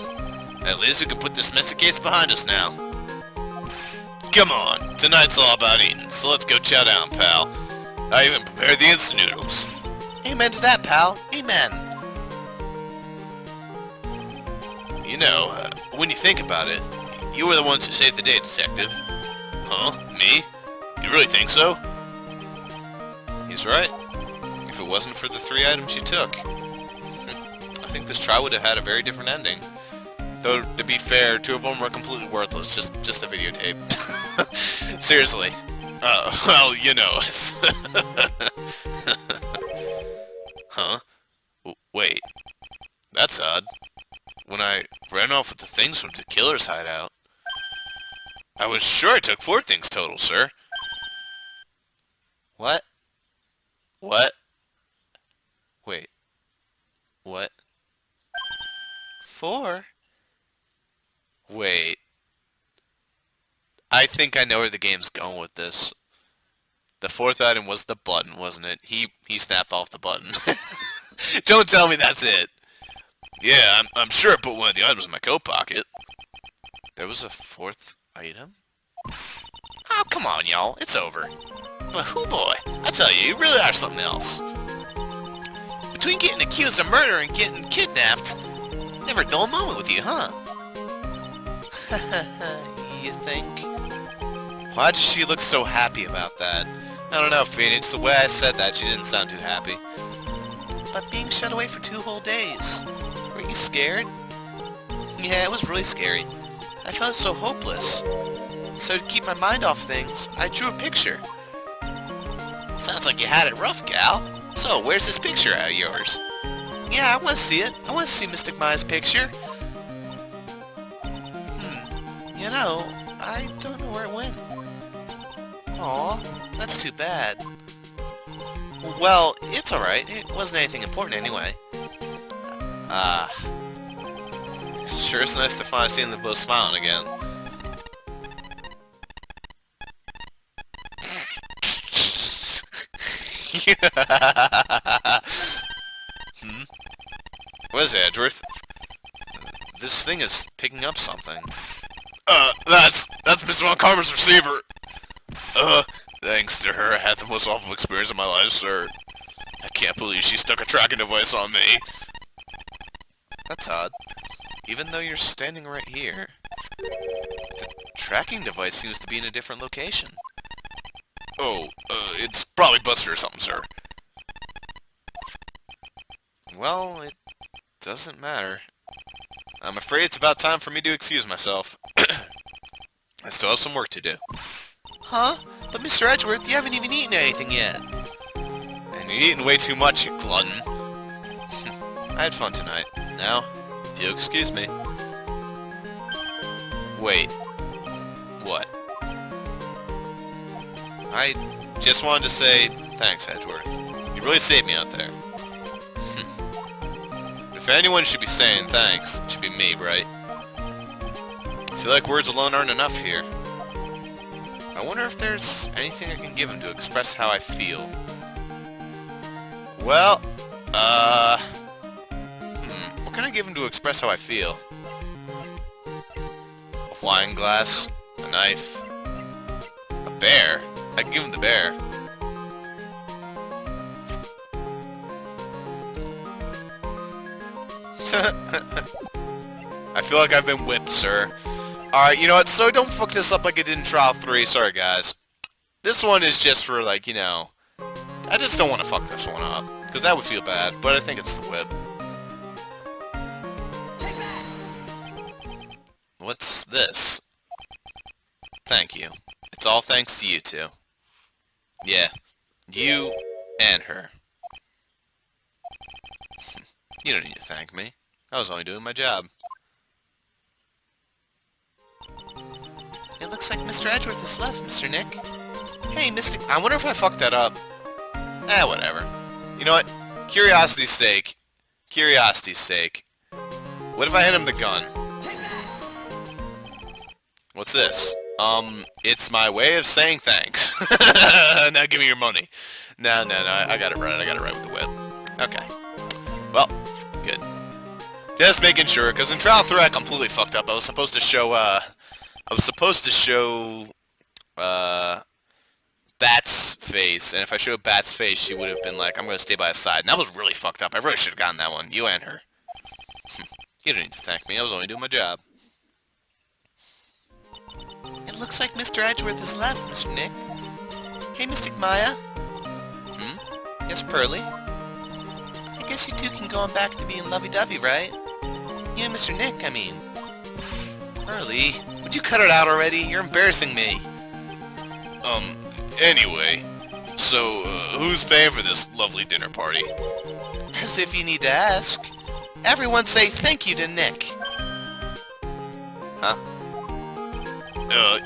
at least we can put this messy case behind us now. Come on, tonight's all about eating, so let's go chow down, pal. I even prepared the instant noodles. Amen to that, pal. Amen. You know, when you think about it, you were the ones who saved the day, detective. Huh? Me? You really think so? He's right. If it wasn't for the 3 items you took, I think this trial would have had a very different ending. Though, to be fair, 2 of them were completely worthless, just the videotape. Seriously. Well, you know, it's... Huh? Wait. That's odd. When I ran off with the things from the killer's hideout, I was sure I took 4 things total, sir. What? What? Wait. What? 4? Wait. I think I know where the game's going with this. The 4th item was the button, wasn't it? He snapped off the button. Don't tell me that's it. Yeah, I'm sure I put one of the items in my coat pocket. There was a 4th item? Oh, come on, y'all. It's over. But who boy, I tell you, you really are something else. Between getting accused of murder and getting kidnapped, never a dull moment with you, huh? You think? Why does she look so happy about that? I don't know, Phoenix. The way I said that, she didn't sound too happy. But being shut away for 2 whole days. Were you scared? Yeah, it was really scary. I felt so hopeless. So to keep my mind off things, I drew a picture. Sounds like you had it rough, gal. So, where's this picture of yours? Yeah, I want to see it. I want to see Mystic Maya's picture. You know, I don't know where it went. Aw, that's too bad. Well, it's alright. It wasn't anything important anyway. It sure is nice to finally see them both smiling again. What is it, Edgeworth? This thing is picking up something. That's Miss Von Karma's receiver. Thanks to her, I had the most awful experience of my life, sir. I can't believe she stuck a tracking device on me. That's odd. Even though you're standing right here, the tracking device seems to be in a different location. Oh, it's probably busted or something, sir. Well, it doesn't matter. I'm afraid it's about time for me to excuse myself. I still have some work to do. Huh? But Mr. Edgeworth, you haven't even eaten anything yet. And you're eating way too much, you glutton. I had fun tonight. Now, if you'll excuse me. Wait. What? I just wanted to say thanks, Edgeworth. You really saved me out there. If anyone should be saying thanks, it should be me, right? I feel like words alone aren't enough here. I wonder if there's anything I can give him to express how I feel. Well, what can I give him to express how I feel? A wine glass? A knife? A bear? I can give him the bear. I feel like I've been whipped, sir. Alright, you know what, so don't fuck this up like it did in Trial 3, sorry guys. This one is just for, like, you know, I just don't want to fuck this one up, because that would feel bad, but I think it's the whip. What's this? Thank you. It's all thanks to you two. Yeah, you and her. You don't need to thank me. I was only doing my job. It looks like Mr. Edgeworth has left, Mr. Nick. Hey, Mystic... I wonder if I fucked that up. Whatever. You know what? Curiosity's sake. Curiosity's sake. What if I hand him the gun? What's this? It's my way of saying thanks. Now give me your money. No, I got it right with the whip. Okay. Well, good. Just making sure, because in Trial 3 I completely fucked up. I was supposed to show, Bat's face, and if I showed Bat's face, she would have been like, I'm gonna stay by his side. And that was really fucked up. I really should have gotten that one. You and her. You don't need to thank me. I was only doing my job. It looks like Mr. Edgeworth has left, Mr. Nick. Hey, Mystic Maya. Yes, Pearly? I guess you two can go on back to being lovey-dovey, right? You and Mr. Nick, I mean. Pearly, would you cut it out already? You're embarrassing me. Anyway, so, who's paying for this lovely dinner party? As if you need to ask. Everyone say thank you to Nick. Huh?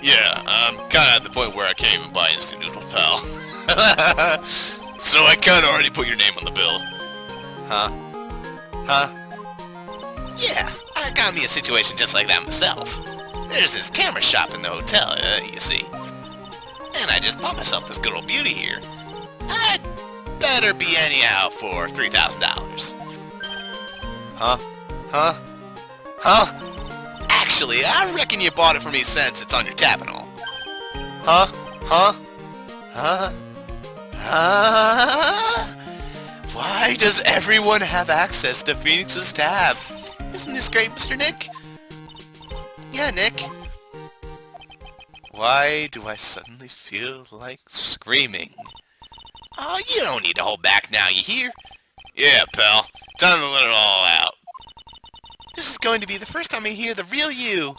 Yeah, I'm kinda at the point where I can't even buy instant noodle, pal. So I kinda already put your name on the bill. Huh? Yeah, I got me a situation just like that myself. There's this camera shop in the hotel, you see. And I just bought myself this good old beauty here. I'd better be anyhow for $3,000. Huh? Actually, I reckon you bought it for me since it's on your tab and all. Why does everyone have access to Phoenix's tab? Isn't this great, Mr. Nick? Yeah, Nick. Why do I suddenly feel like screaming? Oh, you don't need to hold back now, you hear? Yeah, pal. Time to let it all out. This is going to be the first time I hear the real you.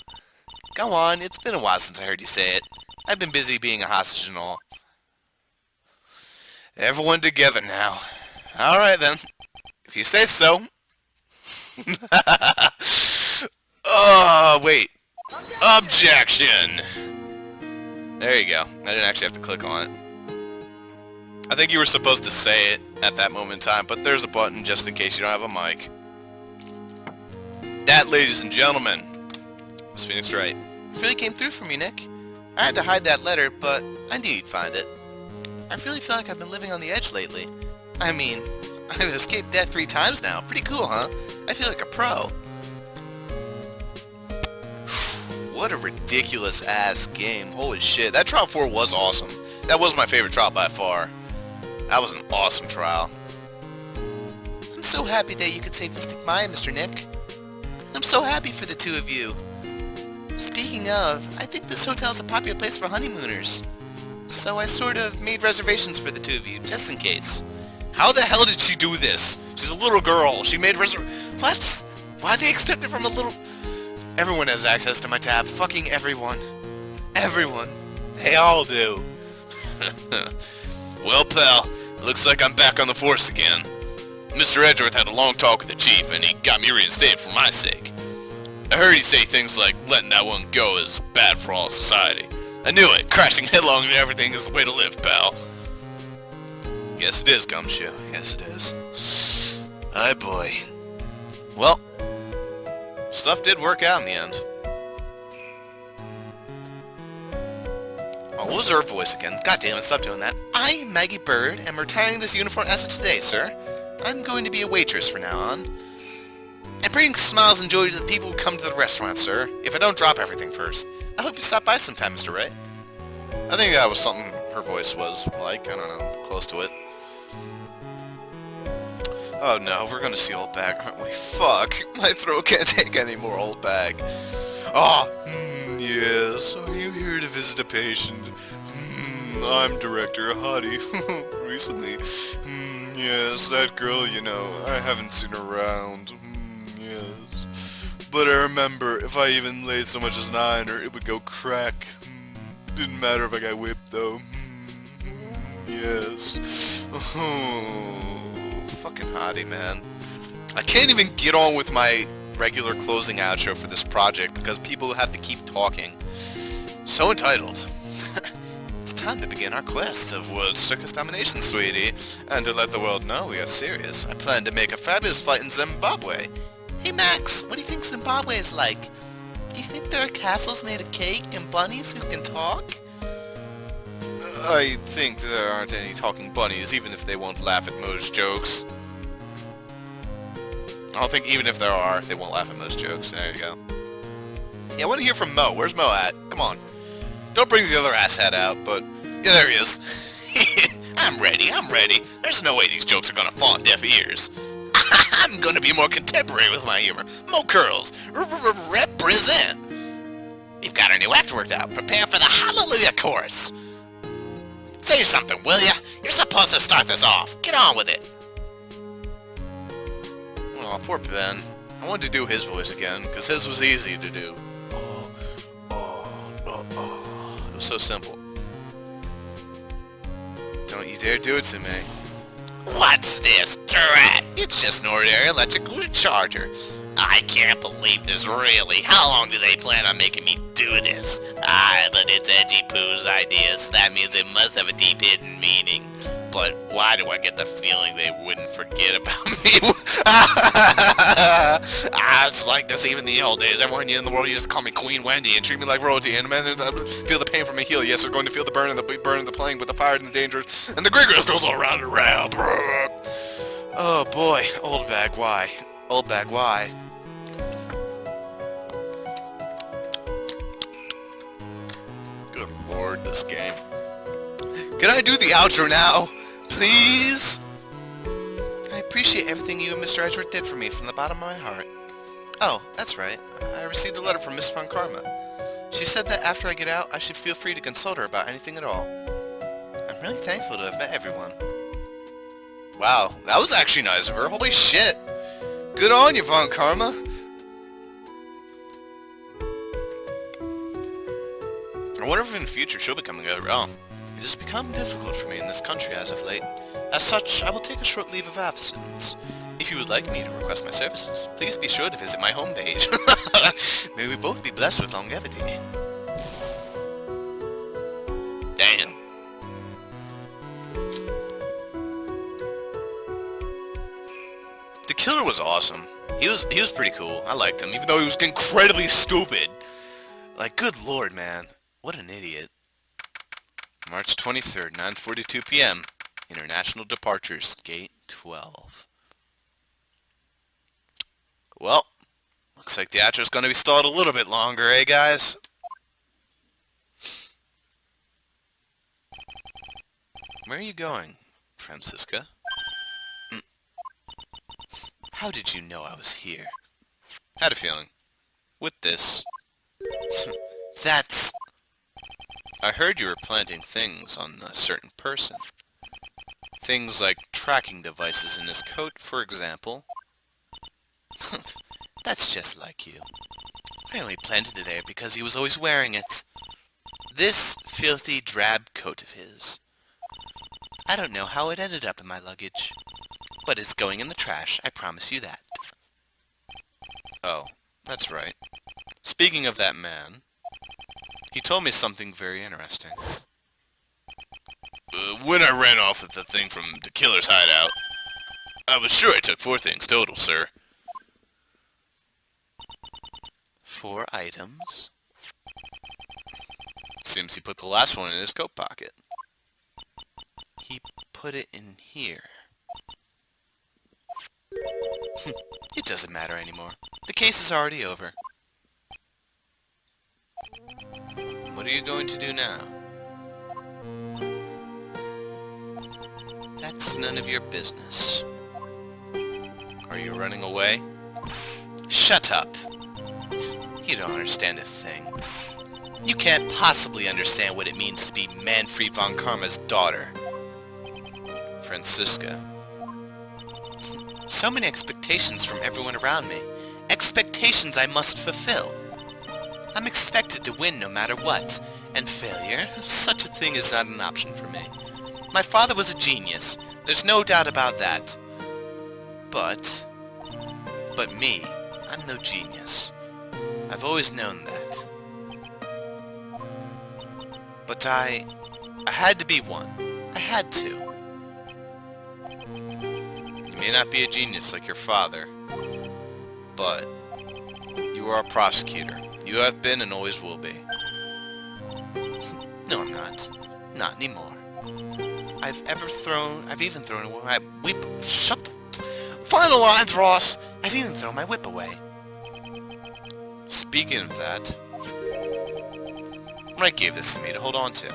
Go on, it's been a while since I heard you say it. I've been busy being a hostage and all. Everyone together now. Alright then. If you say so. Oh, wait. Objection! There you go. I didn't actually have to click on it. I think you were supposed to say it at that moment in time, but there's a button just in case you don't have a mic. That, ladies and gentlemen, was Phoenix right. It really came through for me, Nick. I had to hide that letter, but I knew you'd find it. I really feel like I've been living on the edge lately. I mean, I've escaped death 3 times now. Pretty cool, huh? I feel like a pro. What a ridiculous-ass game. Holy shit. That Trial 4 was awesome. That was my favorite trial by far. That was an awesome trial. I'm so happy that you could save Mystic Maya, Mr. Nick. I'm so happy for the two of you. Speaking of, I think this hotel is a popular place for honeymooners. So I sort of made reservations for the two of you, just in case. How the hell did she do this? She's a little girl. She made What? Why'd they extend it from a little... Everyone has access to my tab. Fucking everyone. Everyone. They all do. Well, pal, it looks like I'm back on the force again. Mr. Edgeworth had a long talk with the chief, and he got me reinstated for my sake. I heard he say things like, letting that one go is bad for all society. I knew it. Crashing headlong into everything is the way to live, pal. Yes, it is, Gumshoe. Yes, it is. Aye, boy. Well, stuff did work out in the end. Oh, what was her voice again? God damn it, stop doing that. I, Maggie Bird, am retiring this uniform as of today, sir. I'm going to be a waitress from now on. And bring smiles and joy to the people who come to the restaurant, sir, if I don't drop everything first. I hope you stop by sometime, Mr. Ray. I think that was something her voice was like, I don't know, close to it. Oh no, we're gonna see Old Bag, aren't we? Fuck, my throat can't take any more Old Bag. Ah, yes, are you here to visit a patient? I'm Director Hottie. Recently. Yes, that girl, you know, I haven't seen her around. Yes. But I remember, if I even laid so much as an eye on her, it would go crack. Didn't matter if I got whipped, though. Yes. Fucking hottie, man. I can't even get on with my regular closing outro for this project because people have to keep talking. So entitled. It's time to begin our quest of world circus domination, sweetie. And to let the world know we are serious, I plan to make a fabulous fight in Zimbabwe. Hey Max, what do you think Zimbabwe is like? Do you think there are castles made of cake and bunnies who can talk? I think there aren't any talking bunnies, even if they won't laugh at Mo's jokes. I don't think even if there are, they won't laugh at Mo's jokes. There you go. Yeah, I want to hear from Mo. Where's Mo at? Come on. Don't bring the other asshat out, but... yeah, there he is. I'm ready. There's no way these jokes are gonna fall on deaf ears. I'm gonna be more contemporary with my humor. Mo Curls, represent. We've got our new act worked out. Prepare for the Hallelujah Chorus. Say something, will ya? You're supposed to start this off. Get on with it. Oh, poor Ben. I wanted to do his voice again, because his was easy to do. It was so simple. Don't you dare do it to me. What's this, Tourette? It's just an ordinary electrical charger. I can't believe this, really. How long do they plan on making me do this? But it's Edgy Poo's idea, so that means it must have a deep hidden meaning. But why do I get the feeling they wouldn't forget about me? It's like this even in the old days. Everyone in the world used to call me Queen Wendy and treat me like royalty, and men feel the pain from a heel. Yes, they're going to feel the burn of the playing, but the fire and the dangers, and the griggers goes all around and around. Oh boy, old bag, why? Old bag, why? Good lord, this game. Can I do the outro now? Please? I appreciate everything you and Mr. Edgeworth did for me from the bottom of my heart. Oh, that's right. I received a letter from Miss Von Karma. She said that after I get out, I should feel free to consult her about anything at all. I'm really thankful to have met everyone. Wow, that was actually nice of her. Holy shit. Good on you, Von Karma. I wonder if in the future she'll be coming over. Oh, it has become difficult for me in this country as of late. As such, I will take a short leave of absence. If you would like me to request my services, please be sure to visit my homepage. May we both be blessed with longevity. Damn. The killer was awesome. He was pretty cool. I liked him, even though he was incredibly stupid. Like, good lord, man. What an idiot. March 23rd, 9:42 p.m. International Departures, Gate 12. Well, looks like the outro's gonna be stalled a little bit longer, eh, guys? Where are you going, Francisca? How did you know I was here? Had a feeling. With this. That's... I heard you were planting things on a certain person. Things like tracking devices in his coat, for example. That's just like you. I only planted it there because he was always wearing it. This filthy, drab coat of his. I don't know how it ended up in my luggage, but it's going in the trash, I promise you that. Oh, that's right. Speaking of that man, he told me something very interesting. When I ran off with the thing from the killer's hideout, I was sure I took 4 things total, sir. 4 items? Seems he put the last one in his coat pocket. He put it in here. It doesn't matter anymore. The case is already over. What are you going to do now? That's none of your business. Are you running away? Shut up! You don't understand a thing. You can't possibly understand what it means to be Manfred von Karma's daughter. Francisca. So many expectations from everyone around me. Expectations I must fulfill. I'm expected to win no matter what, and failure, such a thing is not an option for me. My father was a genius, there's no doubt about that. But me, I'm no genius. I've always known that. But I had to be one. I had to. You may not be a genius like your father, but you are a prosecutor. You have been and always will be. No, I'm not. Not anymore. I've even thrown away my whip. Shut the... Final lines, Ross! I've even thrown my whip away. Speaking of that, Mike gave this to me to hold on to.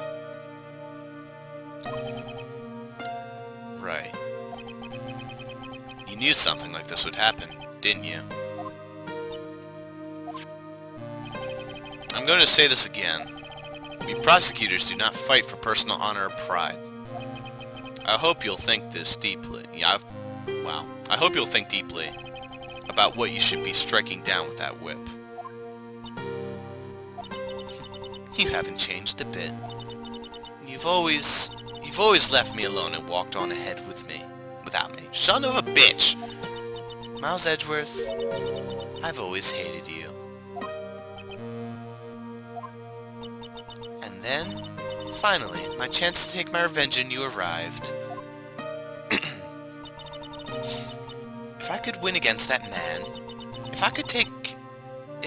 Right. You knew something like this would happen, didn't you? I'm going to say this again. We prosecutors do not fight for personal honor or pride. I hope you'll think this deeply. Wow. I hope you'll think deeply about what you should be striking down with that whip. You haven't changed a bit. You've always left me alone and walked on ahead with me. Without me. Son of a bitch! Miles Edgeworth, I've always hated you. And then, finally, my chance to take my revenge on you arrived. If I could win against that man, if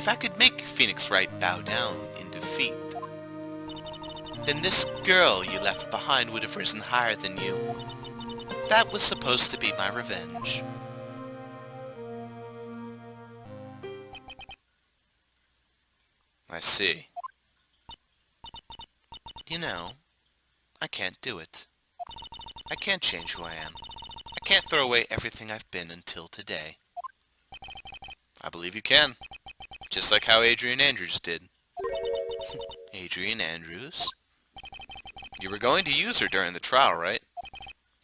I could make Phoenix Wright bow down in defeat, then this girl you left behind would have risen higher than you. That was supposed to be my revenge. I see. You know, I can't do it. I can't change who I am. I can't throw away everything I've been until today. I believe you can. Just like how Adrian Andrews did. Adrian Andrews? You were going to use her during the trial, right?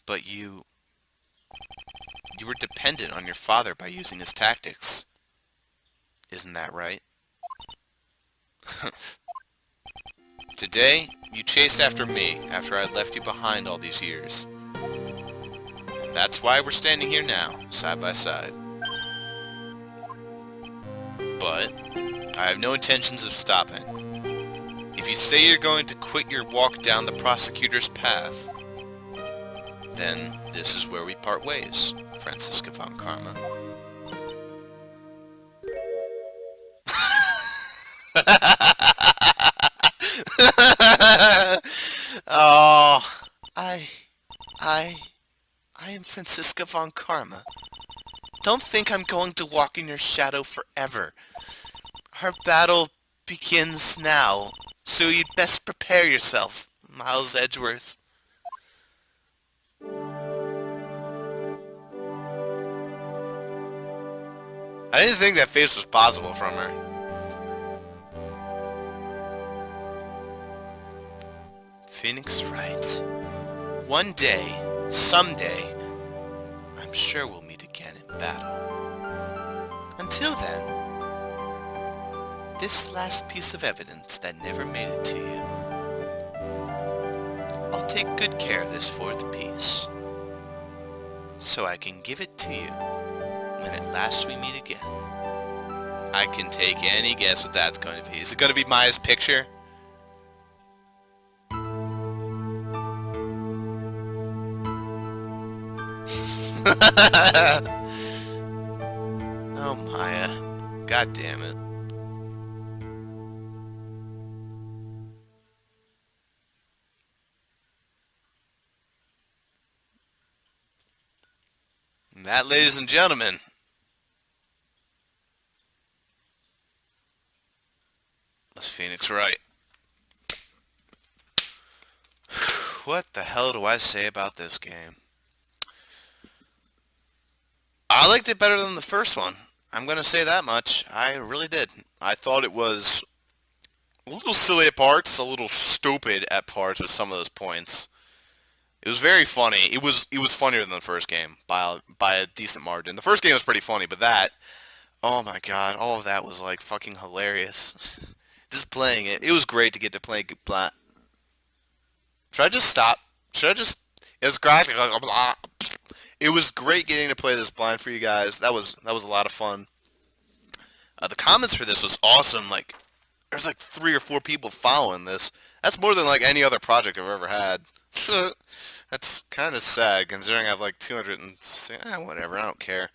But you were dependent on your father by using his tactics. Isn't that right? Today, you chased after me after I left you behind all these years. And that's why we're standing here now, side by side. But I have no intentions of stopping. If you say you're going to quit your walk down the prosecutor's path, then this is where we part ways, Franziska von Karma. Oh, I am Franziska von Karma. Don't think I'm going to walk in your shadow forever. Our battle begins now, so you'd best prepare yourself, Miles Edgeworth. I didn't think that face was possible from her. Phoenix Wright. One day, someday, I'm sure we'll meet again in battle. Until then, this last piece of evidence that never made it to you, I'll take good care of this fourth piece, so I can give it to you when at last we meet again. I can take any guess what that's going to be. Is it going to be Maya's picture? Oh, Maya. God damn it. And that, ladies and gentlemen, was Phoenix Wright. What the hell do I say about this game? I liked it better than the first one. I'm going to say that much. I really did. I thought it was a little silly at parts, a little stupid at parts with some of those points. It was very funny. It was funnier than the first game by a decent margin. The first game was pretty funny, but that, oh my god, all of that was like fucking hilarious. Just playing it. It was great to get to play blind. Should I just stop? Should I just? It was great. It was great getting to play this blind for you guys. That was a lot of fun. The comments for this was awesome. Like, there's like 3 or 4 people following this. That's more than like any other project I've ever had. That's kind of sad considering I have like 200 and whatever. I don't care.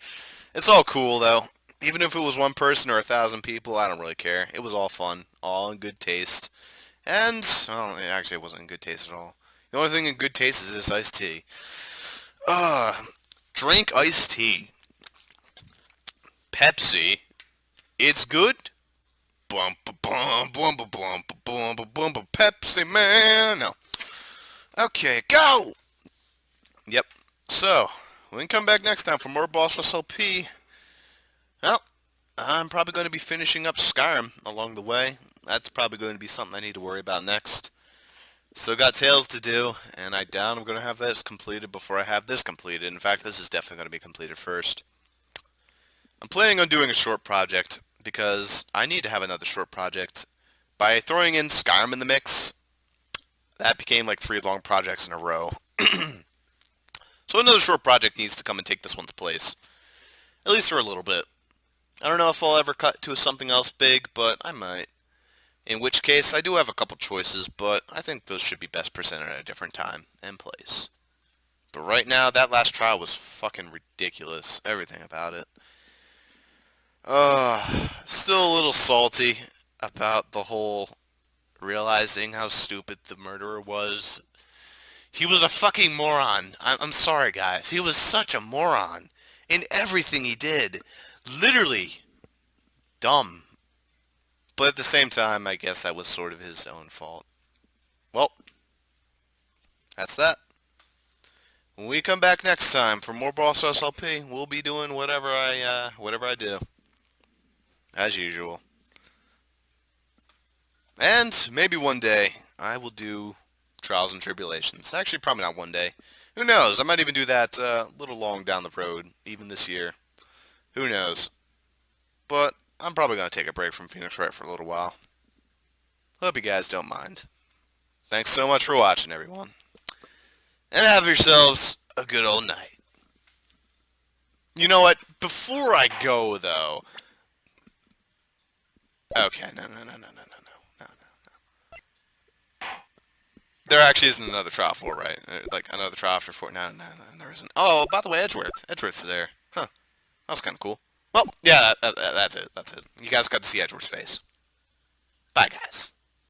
It's all cool though. Even if it was one person or 1,000 people, I don't really care. It was all fun, all in good taste. And, well, actually it wasn't in good taste at all. The only thing in good taste is this iced tea. Drink iced tea. Pepsi. It's good. Bum bum bum bum bum bum bum bum bum. Pepsi man. No. Okay, go. Yep. So we can come back next time for more Bossrosslp. Well, I'm probably going to be finishing up Skyrim along the way. That's probably going to be something I need to worry about next. Still got Tales to do, and I doubt I'm going to have this completed before I have this completed. In fact, this is definitely going to be completed first. I'm planning on doing a short project, because I need to have another short project. By throwing in Skyrim in the mix, that became like 3 long projects in a row. So another short project needs to come and take this one's place. At least for a little bit. I don't know if I'll ever cut to something else big, but I might. In which case, I do have a couple choices, but I think those should be best presented at a different time and place. But right now, that last trial was fucking ridiculous. Everything about it. Still a little salty about the whole realizing how stupid the murderer was. He was a fucking moron. I'm sorry, guys. He was such a moron in everything he did. Literally dumb. But at the same time, I guess that was sort of his own fault. Well, that's that. When we come back next time for more Bossrosslp, we'll be doing whatever I do, as usual. And maybe one day I will do Trials and Tribulations. Actually, probably not one day. Who knows? I might even do that a little long down the road, even this year. Who knows? But I'm probably going to take a break from Phoenix Wright for a little while. Hope you guys don't mind. Thanks so much for watching, everyone. And have yourselves a good old night. You know what? Before I go, though... Okay, no. There actually isn't another trial 4, right? Like, another trial after 4. No, there isn't. Oh, by the way, Edgeworth. Edgeworth's there. Huh. That was kind of cool. Well, yeah, that's it. You guys got to see Edgeworth's face. Bye, guys.